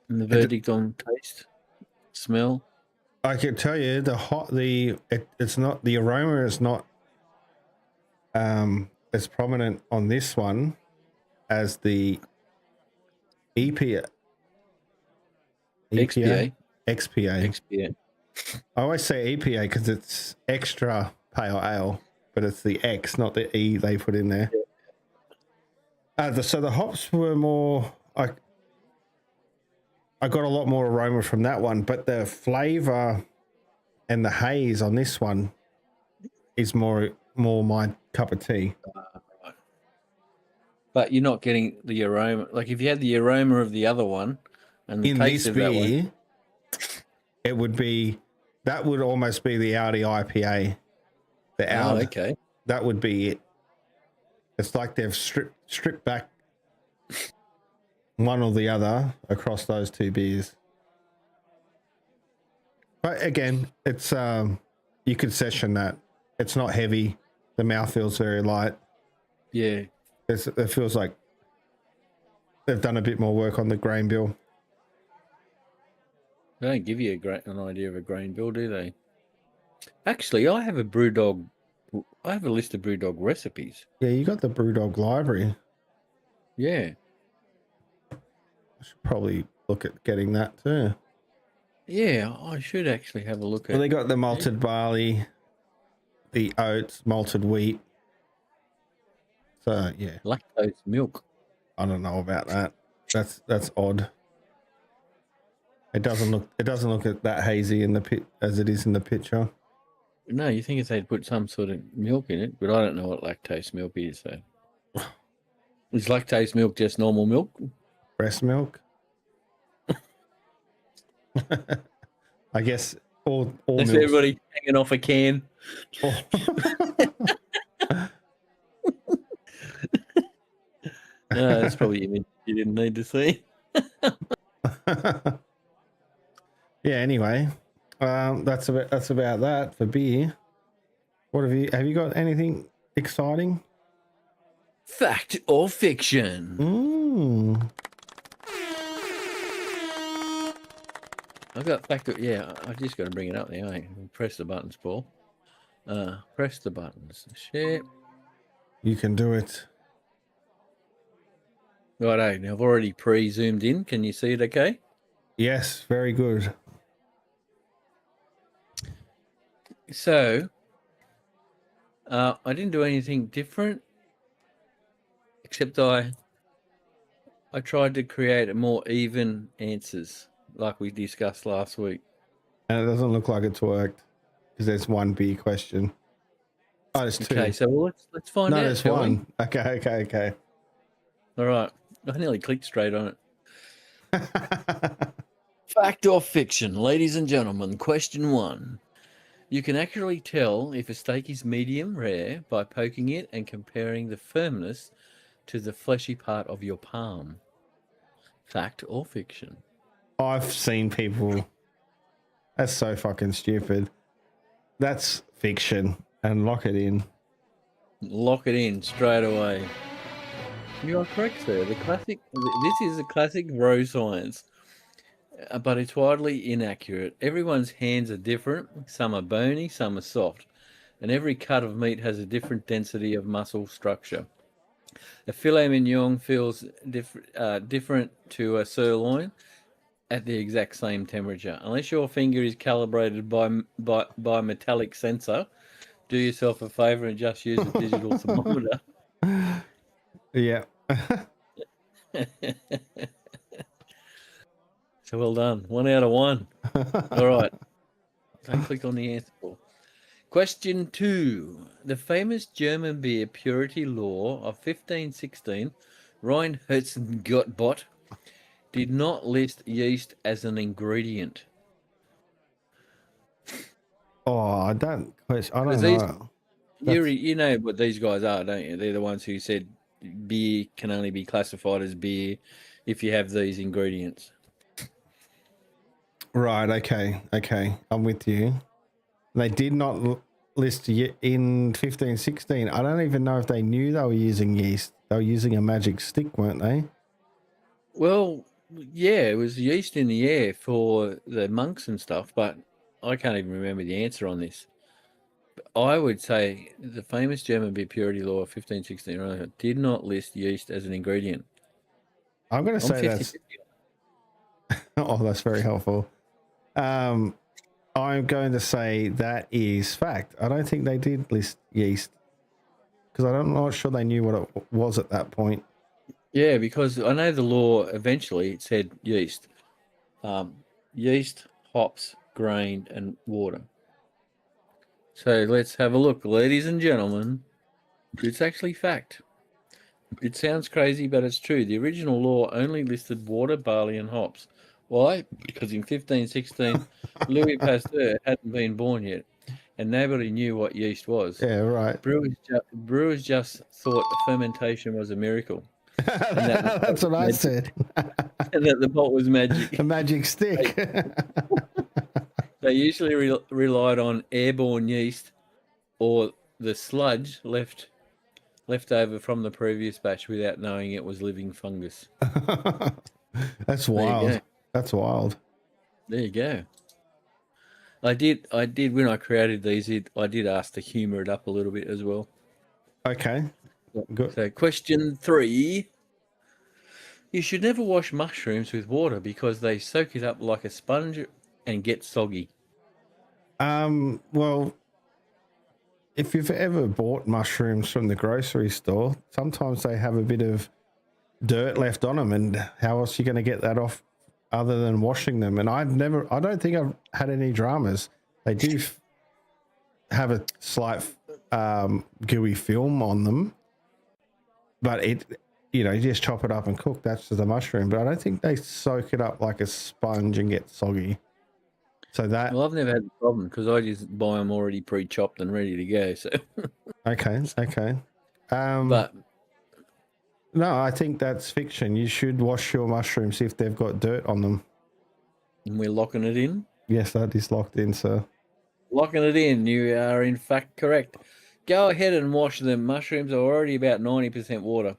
And the verdict on taste, smell. I can tell you it's not, the aroma is not as prominent on this one as the XPA. I always say EPA because it's extra pale ale, but it's the X, not the E they put in there. So the hops were more, I got a lot more aroma from that one, but the flavor and the haze on this one is more my cup of tea. But you're not getting the aroma. Like if you had the aroma of the other one and the in taste this of that beer, one, it would be, that would almost be the Audi IPA. The Audi, okay. That would be it. It's like they've stripped back one or the other across those two beers. But again, it's you could session that. It's not heavy. The mouth feels very light. Yeah. It feels like they've done a bit more work on the grain bill. They don't give you an idea of a grain bill, do they? Actually, I have a BrewDog. I have a list of BrewDog recipes. Yeah, you got the BrewDog library. Yeah. I should probably look at getting that too. Yeah, I should actually have a look at. Well, they got the malted barley, the oats, malted wheat. So yeah, lactose milk. I don't know about that. That's odd. It doesn't look that hazy in the pit as it is in the picture. No, you think if they'd put some sort of milk in it, but I don't know what lactose milk is. So Is lactose milk just normal milk? Breast milk. I guess all That's milk. everybody hanging off a can. No, that's probably you didn't need to see. Yeah. Anyway, that's about that for beer. What have you got anything exciting? Fact or fiction? I've got fact. Yeah, I just got to bring it up now. Press the buttons, Paul. Press the buttons. Share. You can do it. Righto. Now I've already pre-zoomed in. Can you see it? Okay. Yes, very good. So, I didn't do anything different, except I tried to create a more even answers, like we discussed last week. And it doesn't look like it's worked because there's one beer question. Oh, there's two. Okay, so let's find out. No, there's one. Okay. All right. I nearly clicked straight on it. Fact or fiction, ladies and gentlemen? Question 1. You can accurately tell if a steak is medium rare by poking it and comparing the firmness to the fleshy part of your palm. Fact or fiction? I've seen people. That's so fucking stupid. That's fiction. And lock it in. Lock it in straight away. You are correct, sir. This is a classic row science, but it's widely inaccurate. Everyone's hands are different. Some are bony, some are soft, and every cut of meat has a different density of muscle structure. A filet mignon feels different to a sirloin at the exact same temperature. Unless your finger is calibrated by metallic sensor, do yourself a favor and just use a digital thermometer. Yeah. So well done. 1 out of 1. All right. Don't click on the answer. Question 2. The famous German beer purity law of 1516, Reinheitsgebot, did not list yeast as an ingredient. Oh, I don't know. You know what these guys are, don't you? They're the ones who said beer can only be classified as beer if you have these ingredients. Right. Okay. I'm with you. They did not list in 1516. I don't even know if they knew they were using yeast. They were using a magic stick, weren't they? Well, yeah, it was yeast in the air for the monks and stuff, but I can't even remember the answer on this. I would say the famous German beer purity law of 1516 did not list yeast as an ingredient. I'm going to say that's... Oh, that's very helpful. I'm going to say that is fact. I don't think they did list yeast because I'm not sure they knew what it was at that point. Yeah, because I know the law eventually it said yeast. Yeast, hops, grain, and water. So let's have a look, ladies and gentlemen. It's actually fact. It sounds crazy, but it's true. The original law only listed water, barley, and hops. Why? Because in 1516, Louis Pasteur hadn't been born yet, and nobody knew what yeast was. Yeah, right. Brewers just thought fermentation was a miracle. That's what I said. And that the pot was magic. A magic stick. They usually relied on airborne yeast or the sludge left over from the previous batch without knowing it was living fungus. That's wild. That's wild. There you go. I did when I created these, I did ask to humor it up a little bit as well. Okay. Good. So question 3. You should never wash mushrooms with water because they soak it up like a sponge and get soggy. Well, if you've ever bought mushrooms from the grocery store, sometimes they have a bit of dirt left on them, and how else are you going to get that off other than washing them? And I don't think I've had any dramas. They do have a slight gooey film on them, but you just chop it up and cook. That's just a mushroom. But I don't think they soak it up like a sponge and get soggy. So that Well, I've never had a problem because I just buy them already pre-chopped and ready to go. So, okay. but No, I think that's fiction. You should wash your mushrooms if they've got dirt on them. we're locking it in. Yes, that is locked in, sir. Locking it in. You are in fact correct. Go ahead and wash them. Mushrooms are already about 90% water.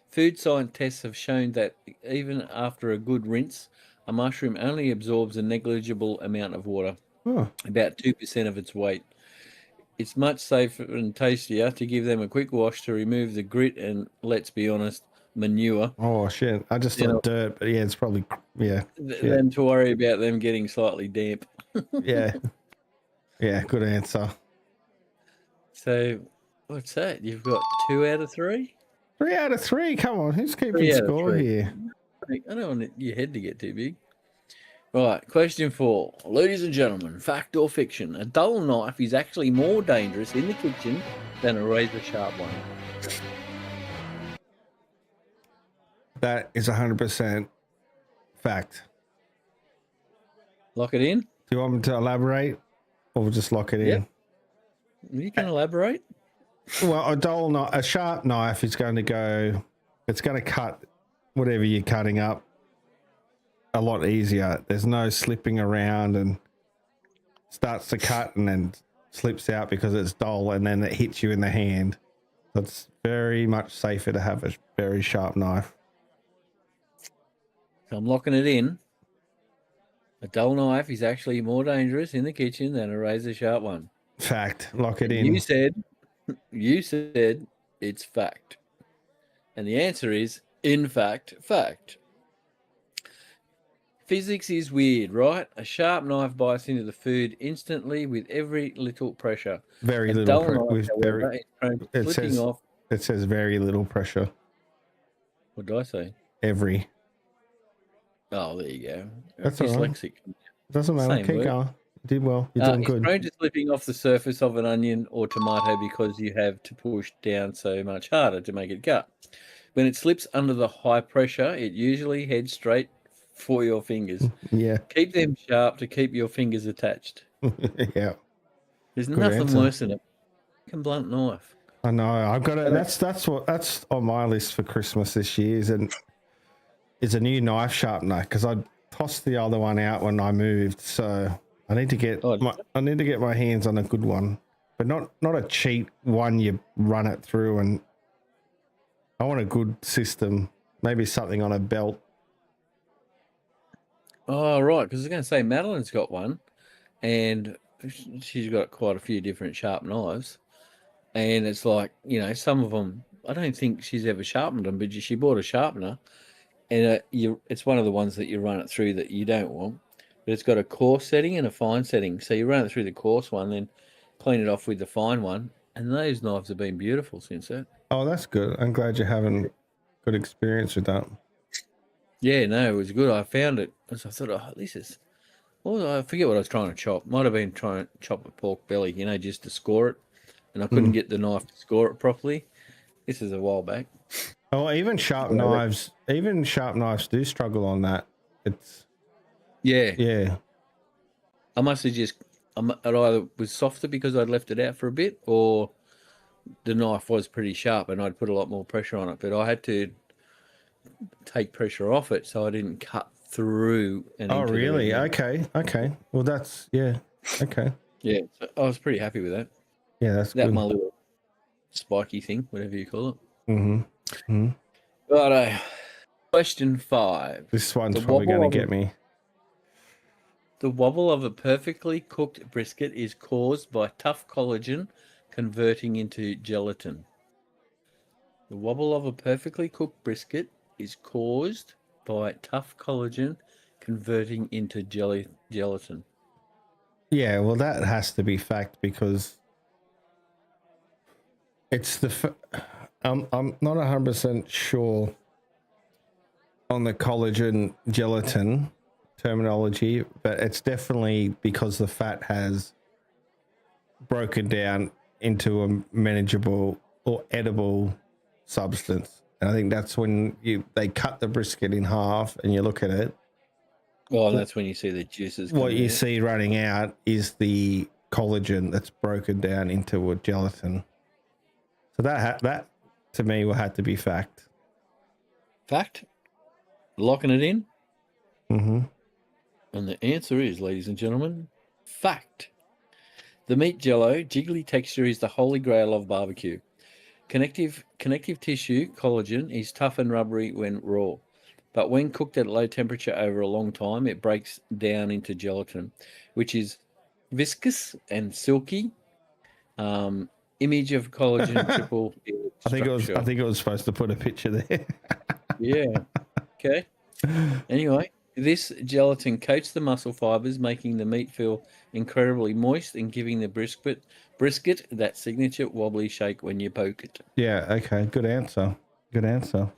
Food science tests have shown that even after a good rinse, a mushroom only absorbs a negligible amount of water, Oh, about 2% of its weight. It's much safer and tastier to give them a quick wash to remove the grit and, let's be honest, manure oh shit. I just thought dirt, but yeah, it's probably, yeah. than to worry about them getting slightly damp. Yeah. Yeah, good answer. So, what's that? You've got 2 out of 3? 3 out of 3. Come on, who's keeping 3 out of score 3. here? I don't want your head to get too big. Right, question 4. Ladies and gentlemen, fact or fiction? A dull knife is actually more dangerous in the kitchen than a razor sharp one. That is 100% fact. Lock it in? Do you want me to elaborate or we'll just lock it in? Yep. You can elaborate. Well, a sharp knife is going to go, it's going to cut whatever you're cutting up a lot easier. There's no slipping around and starts to cut and then slips out because it's dull and then it hits you in the hand. So it's very much safer to have a very sharp knife. So I'm locking it in. A dull knife is actually more dangerous in the kitchen than a razor sharp one. Fact. Lock it in. You said it's fact. And the answer is, in fact, fact. Physics is weird, right? A sharp knife bites into the food instantly with every little pressure. Very A little dull knife, however, pressure. is prone to flipping off. It says very little pressure. What did I say? Every. Oh, there you go. That's all right. Dyslexic. Doesn't matter. Same Keep word. going. You did well. You're doing It's good. prone to slipping off the surface of an onion or tomato because you have to push down so much harder to make it cut. When it slips under the high pressure, it usually heads straight for your fingers. Yeah. Keep them sharp to keep your fingers attached. Yeah. There's Good nothing answer. worse than a fucking blunt knife. I know. I've got it. That's on my list for Christmas this year. Is a new knife sharpener because I tossed the other one out when I moved. So I need to get my hands on a good one, but not a cheap one. You run it through, and I want a good system. Maybe something on a belt. Oh, right. Because I was going to say Madeline's got one, and she's got quite a few different sharp knives. And it's like, some of them, I don't think she's ever sharpened them, but she bought a sharpener, and it's one of the ones that you run it through that you don't want. But it's got a coarse setting and a fine setting. So you run it through the coarse one, then clean it off with the fine one. And those knives have been beautiful since that. Oh, that's good. I'm glad you're having good experience with that. Yeah, no, it was good. I found it. So I thought, this is... Well, I forget what I was trying to chop. Might have been trying to chop a pork belly, just to score it. And I couldn't get the knife to score it properly. This is a while back. Oh, even sharp knives do struggle on that. Yeah. I must have it either was softer because I'd left it out for a bit, or the knife was pretty sharp and I'd put a lot more pressure on it. But I had to take pressure off it so I didn't cut through. Oh, really? Okay. Well, that's, yeah. Okay. Yeah, so I was pretty happy with that. Yeah, that's good. My little spiky thing, whatever you call it. Mm-hmm. Righto. Question 5. This one's probably going to get me. The wobble of a perfectly cooked brisket is caused by tough collagen converting into gelatin. The wobble of a perfectly cooked brisket is caused by tough collagen converting into gelatin. Yeah, well, that has to be fact because it's I'm not 100% sure on the collagen gelatin terminology, but it's definitely because the fat has broken down into a manageable or edible substance. And I think that's when they cut the brisket in half and you look at it. Well, and that's when you see the juices. What you out. see running out is the collagen that's broken down into a gelatin. So that to me will have to be fact. Fact? Locking it in? Mm-hmm. And the answer is, ladies and gentlemen, fact. The meat jello, jiggly texture is the holy grail of barbecue. Connective tissue, collagen, is tough and rubbery when raw. But when cooked at low temperature over a long time, it breaks down into gelatin, which is viscous and silky. Image of collagen triple structure. I think it was supposed to put a picture there. Yeah. Okay. Anyway, this gelatin coats the muscle fibers, making the meat feel incredibly moist and giving the brisket that signature wobbly shake when you poke it. Yeah, okay. Good answer. Good answer.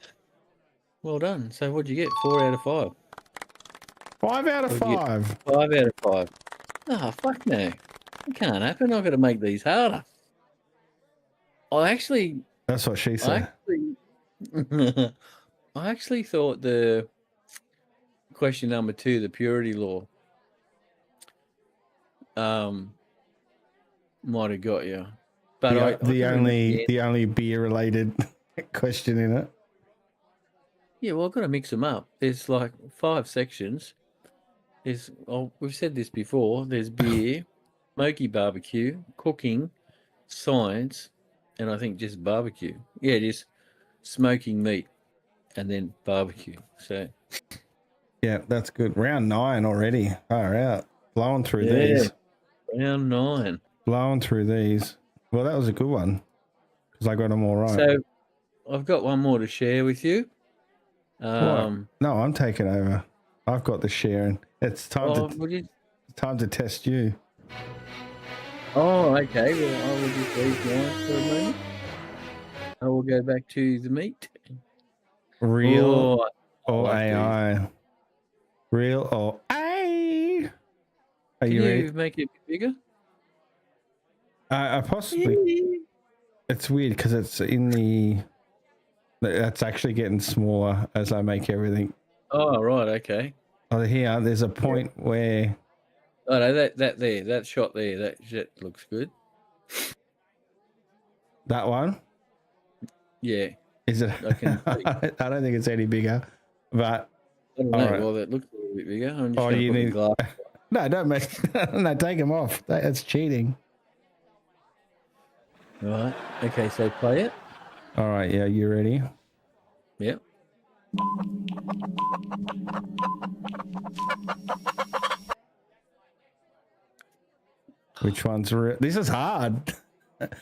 Well done. So what'd you get? 4 out of 5. 5 out of 5. 5 out of 5. Oh, fuck no. It can't happen. I've got to make these harder. That's what she said. I actually thought the question number 2, the purity law, might have got you. But the only beer related question in it. Yeah, well, I've got to mix them up. There's like 5 sections. We've said this before. There's beer, smoky barbecue, cooking, science, and I think just barbecue. Yeah, it is smoking meat and then barbecue. So yeah, that's good. Round 9 already. Far out. Blowing through these. Round 9. Blowing through these. Well, that was a good one because I got them all right. So I've got one more to share with you. No, I'm taking over. I've got the sharing. It's time time to test you. Oh, okay. Well, I will just leave mine for a moment. I will go back to the meat. Real or AI? Real or AI? Are you ready? Can you make it bigger? I possibly. It's weird because it's in the. That's actually getting smaller as I make everything. Oh, right. Okay. Oh, here, there's a point where. Oh, no, that shot there, that looks good. That one? Yeah. Is it? I don't think it's any bigger, but. I don't know. Right. Well, that looks a little bit bigger. I'm just you need. No, don't mess. No, take them off. That's cheating. All right. Okay, so play it. All right. Yeah, you ready? Yep. Which one's real? This is hard.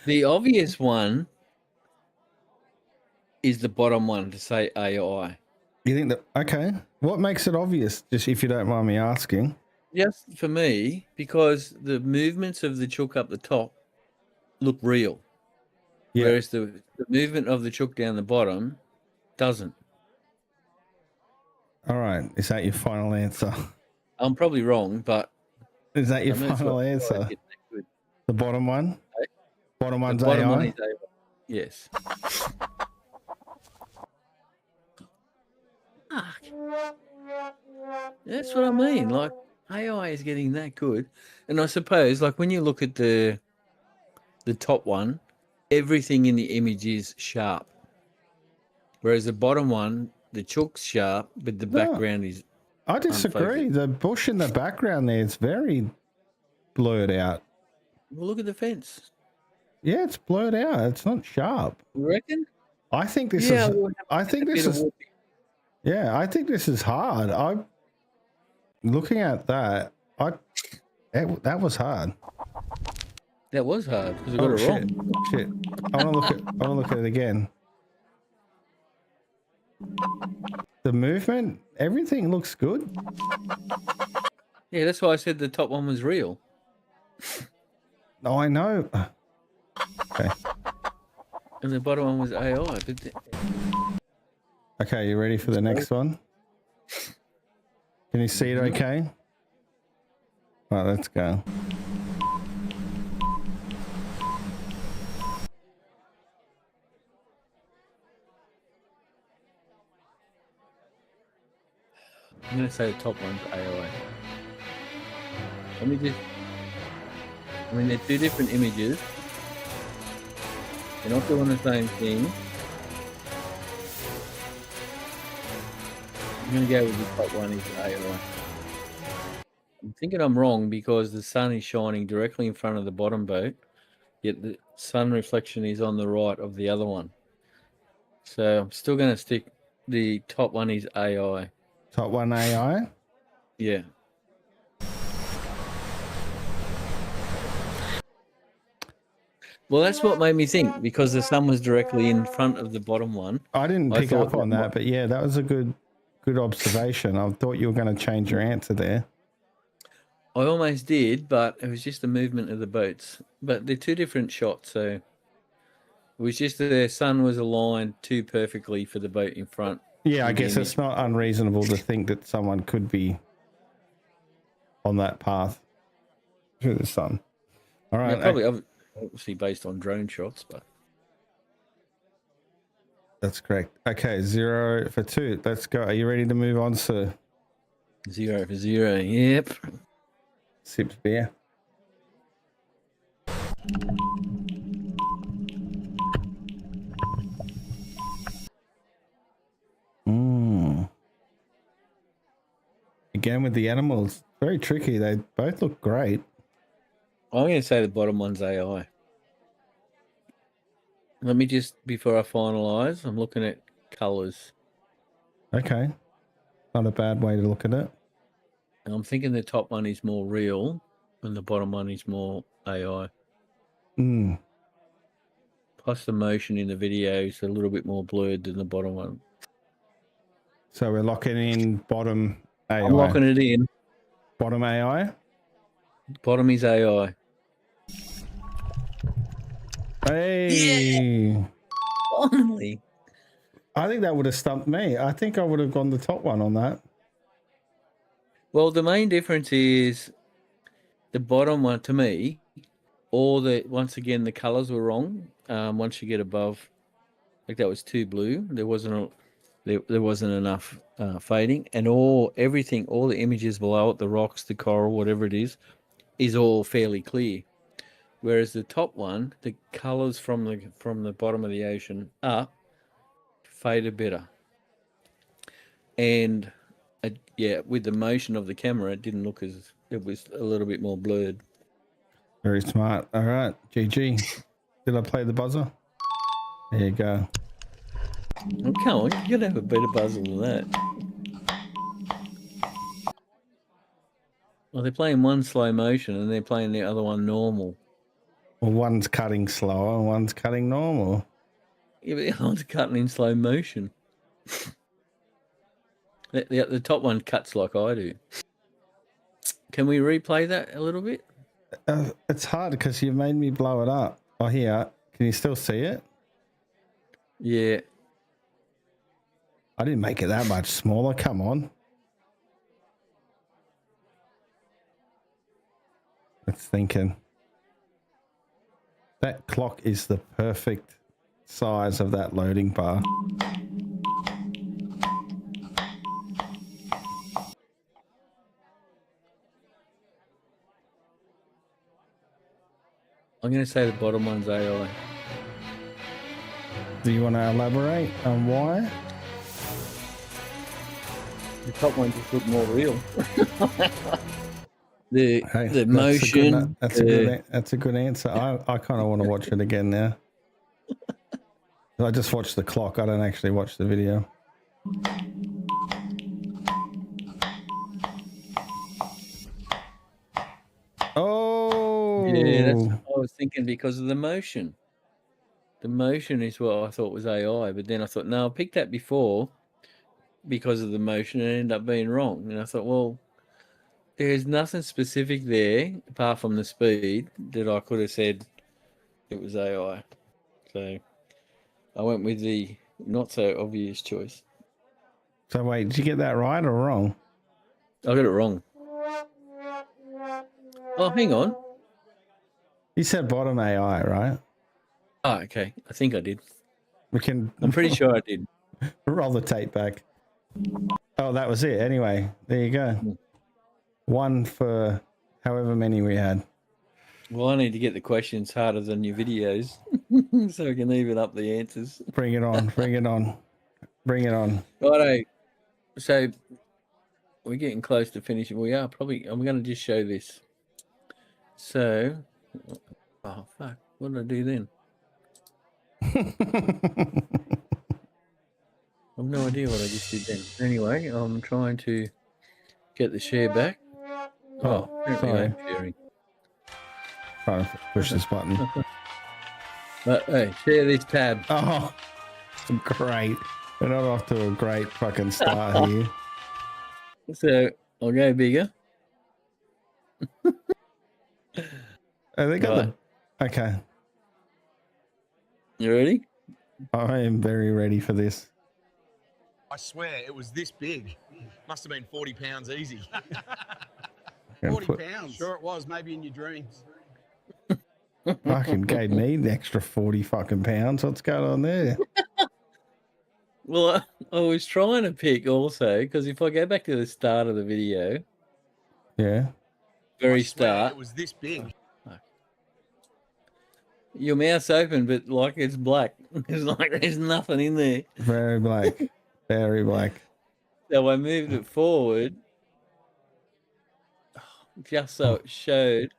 The obvious one is the bottom one to say AI. You think that? Okay. What makes it obvious? Just if you don't mind me asking. Just for me, because the movements of the chook up the top look real. Yeah. Whereas the movement of the chook down the bottom doesn't. All right. Is that your final answer? I'm probably wrong, but... Is that your final answer? The bottom one? Okay. Bottom one's AI? One is AI? Yes. That's what I mean. Like, AI is getting that good. And I suppose, like, when you look at the top one, everything in the image is sharp. Whereas the bottom one, the chook's sharp, but the background is I disagree. Unfocused. The bush in the background there is very blurred out. Well, look at the fence. Yeah, it's blurred out. It's not sharp. You reckon? I think this is. I think this is. Yeah, I think this is hard. I'm looking at that. That was hard. That was hard because I got it wrong. Shit. I want to look at it again. The movement, everything looks good. Yeah, that's why I said the top one was real. Oh, I know. Okay. And the bottom one was AI. But okay, you ready for the next one? Can you see it okay? All right, let's go. I'm going to say the top one's AI. Let me just... I mean, they're two different images. They're not doing the same thing. I'm going to go with the top one is AI. I'm thinking I'm wrong because the sun is shining directly in front of the bottom boat, yet the sun reflection is on the right of the other one. So I'm still going to stick the top one is AI. Top one AI? Yeah. Well, that's what made me think, because the sun was directly in front of the bottom one. I didn't I pick thought up on that, but yeah, that was a good observation. I thought you were going to change your answer there. I almost did, but it was just the movement of the boats. But they're two different shots, so it was just the sun was aligned too perfectly for the boat in front. Yeah, I guess it's not unreasonable to think that someone could be on that path through the sun. All right. Yeah, probably obviously based on drone shots, but that's correct. Okay, 0 for 2. Let's go. Are you ready to move on, sir? 0 for 0. Yep. Sips beer. Again with the animals, very tricky. They both look great. I'm going to say the bottom one's AI. Let me just, before I finalise, I'm looking at colours. Okay. Not a bad way to look at it. And I'm thinking the top one is more real and the bottom one is more AI. Plus the motion in the video is a little bit more blurred than the bottom one. So we're locking in bottom AI. I'm locking it in. Bottom AI? Bottom is AI. Hey. Yeah. Finally. I think that would have stumped me. I think I would have gone the top one on that. Well, the main difference is the bottom one, to me, once again, the colours were wrong. Once you get above, like that was too blue. There wasn't enough fading, and all the images below it, the rocks, the coral, whatever it is all fairly clear. Whereas the top one, the colours from the bottom of the ocean up faded better, and with the motion of the camera, it didn't look as, it was a little bit more blurred. Very smart. All right, GG. Did I play the buzzer? There you go. Oh, come on, you gotta have a better buzzer than that. Well, they're playing one slow motion and they're playing the other one normal. Well, one's cutting slower and one's cutting normal. Yeah, but the other one's cutting in slow motion. The top one cuts like I do. Can we replay that a little bit? It's hard because you've made me blow it up. Oh, here. Can you still see it? Yeah. I didn't make it that much smaller. Come on. It's thinking. That clock is the perfect size of that loading bar. I'm going to say the bottom one's AI. Do you want to elaborate on why? The top one just looked more real. the Hey, motion. That's a good answer. I kind of want to watch it again now. I just watch the clock. I don't actually watch the video. Oh, yeah, that's what I was thinking, because of the motion. The motion is what I thought was AI, but then I thought, no, I picked that before because of the motion and it ended up being wrong. And I thought, well, there's nothing specific there apart from the speed that I could have said it was AI. So I went with the not so obvious choice. So wait, did you get that right or wrong? I got it wrong. Oh, hang on. You said bottom AI, right? Oh, okay. I think I did. We can. I'm pretty sure I did. Roll the tape back. Oh, that was it. Anyway, there you go. One for however many we had. Well, I need to get the questions harder than your videos so we can even up the answers. Bring it on. Bring it on. Bring it on. Righto. So we're getting close to finishing. We are probably. I'm going to just show this. So, oh fuck! What did I do then? I've no idea what I just did then. Anyway, I'm trying to get the share back. Oh, apparently I'm sharing. Trying to push this button. But hey, share this tab. Oh, great. We're not off to a great fucking start here. So I'll go bigger. They got the... Okay. You ready? I am very ready for this. I swear it was this big. Must have been 40 pounds easy. 40 pounds? Sure it was, maybe in your dreams. Fucking gave me an extra 40 fucking pounds. What's going on there? Well, I was trying to pick also, because if I go back to the start of the video, Yeah. very I swear start, it was this big. your mouth's open, but like it's black. It's like there's nothing in there. Very black. Very black. So I moved it forward just so it showed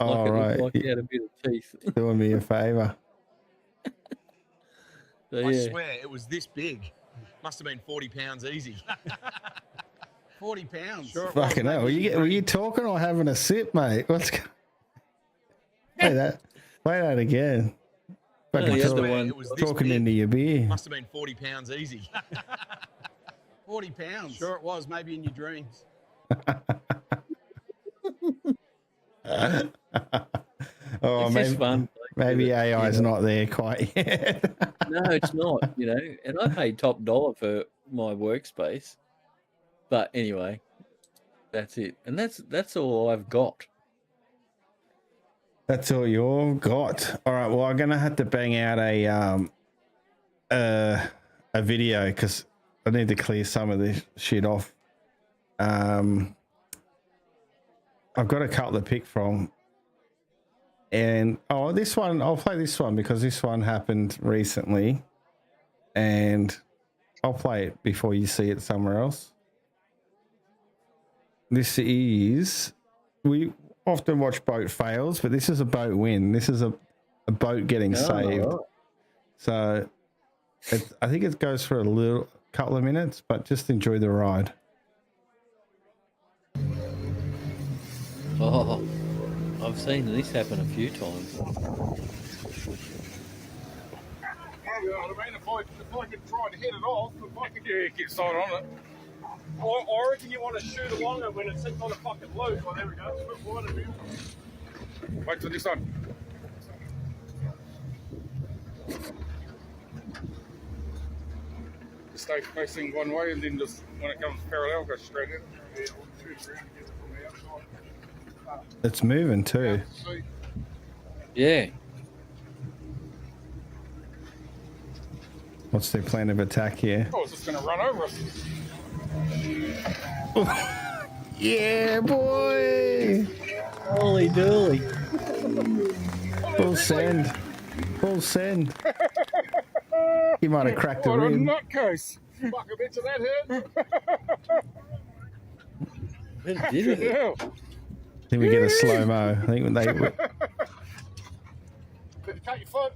All right. like it had a bit of teeth. Doing me a favor. So, I yeah. swear it was this big. Must have been 40 pounds easy. 40 pounds? Sure it Fucking was, hell. maybe in your Were you dreams. talking or having a sip, mate? What's going Play that again. Fucking the talk- other Swear one. it was this talking big. into your beer. Must have been 40 pounds easy. 40 pounds? Sure it was, maybe in your dreams. Oh, It's maybe, just fun. maybe AI is Yeah. not there quite yet. No, it's not, you know. And I paid top dollar for my workspace. But anyway, that's it. And that's all I've got. That's all you all got. All right. Well, I'm gonna have to bang out a video because I need to clear some of this shit off. I've got a couple to pick from, and this one I'll play this one because this one happened recently, and I'll play it before you see it somewhere else. This is we often watch boat fails, but this is a boat win. This is a boat getting saved. Right. So I think it goes for a couple of minutes, but just enjoy the ride. Oh, I've seen this happen a few times. I mean, if I could try to hit it off, if I could get started on it. I reckon you want to shoot along it when it sits on a fucking loop. Oh, there we go. It's a bit wider now. Wait till this one. Just stay facing one way and then just when it comes parallel, go straight in. Yeah, we'll shoot around and get it from the outside. It's moving too. See? Yeah. What's their plan of attack here? Oh, it's just going to run over us. Yeah, boy! Holy dooly. Full send. Full send. He might have cracked a What a rib. nutcase. Fuck, I bet you that hurt. Where did it? Hell. Then we get a slow-mo. I think they... Did you cut your foot?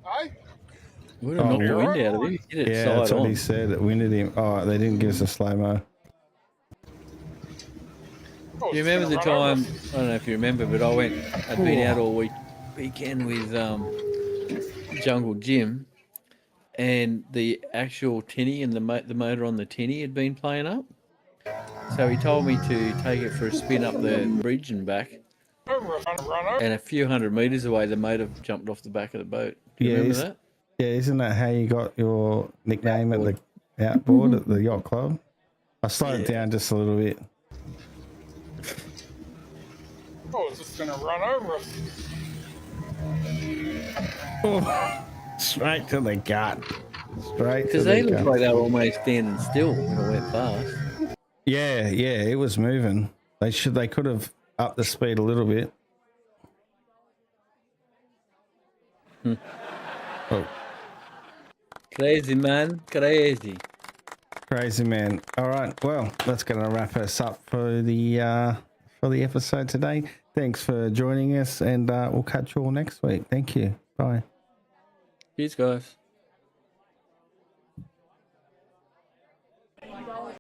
Hey? Would have knocked the wind out of it. Get it Yeah, that's side what on. he said. It winded him. Oh, they didn't give us a slow-mo. Oh, Do you it's remember the gonna run time? over us. I don't know if you remember, but I'd been out all weekend with Jungle Jim, and the actual tinny and the motor on the tinny had been playing up. So he told me to take it for a spin up the bridge and back. Over us, run over. And a few hundred meters away, the motor jumped off the back of the boat. Do you Yeah, remember is- that? Yeah, isn't that how you got your nickname at the outboard at the yacht club? I slowed it down just a little bit. Oh, it's just going to run over us. Oh, straight to the gut. Straight to Because the they looked car. like they were almost standing still when it went past. Yeah, it was moving. They could have upped the speed a little bit. Oh, Crazy, man. Crazy. crazy man. All right, well, that's going to wrap us up for the episode today. Thanks for joining us, and we'll catch you all next week. Thank you. Bye. Cheers, guys.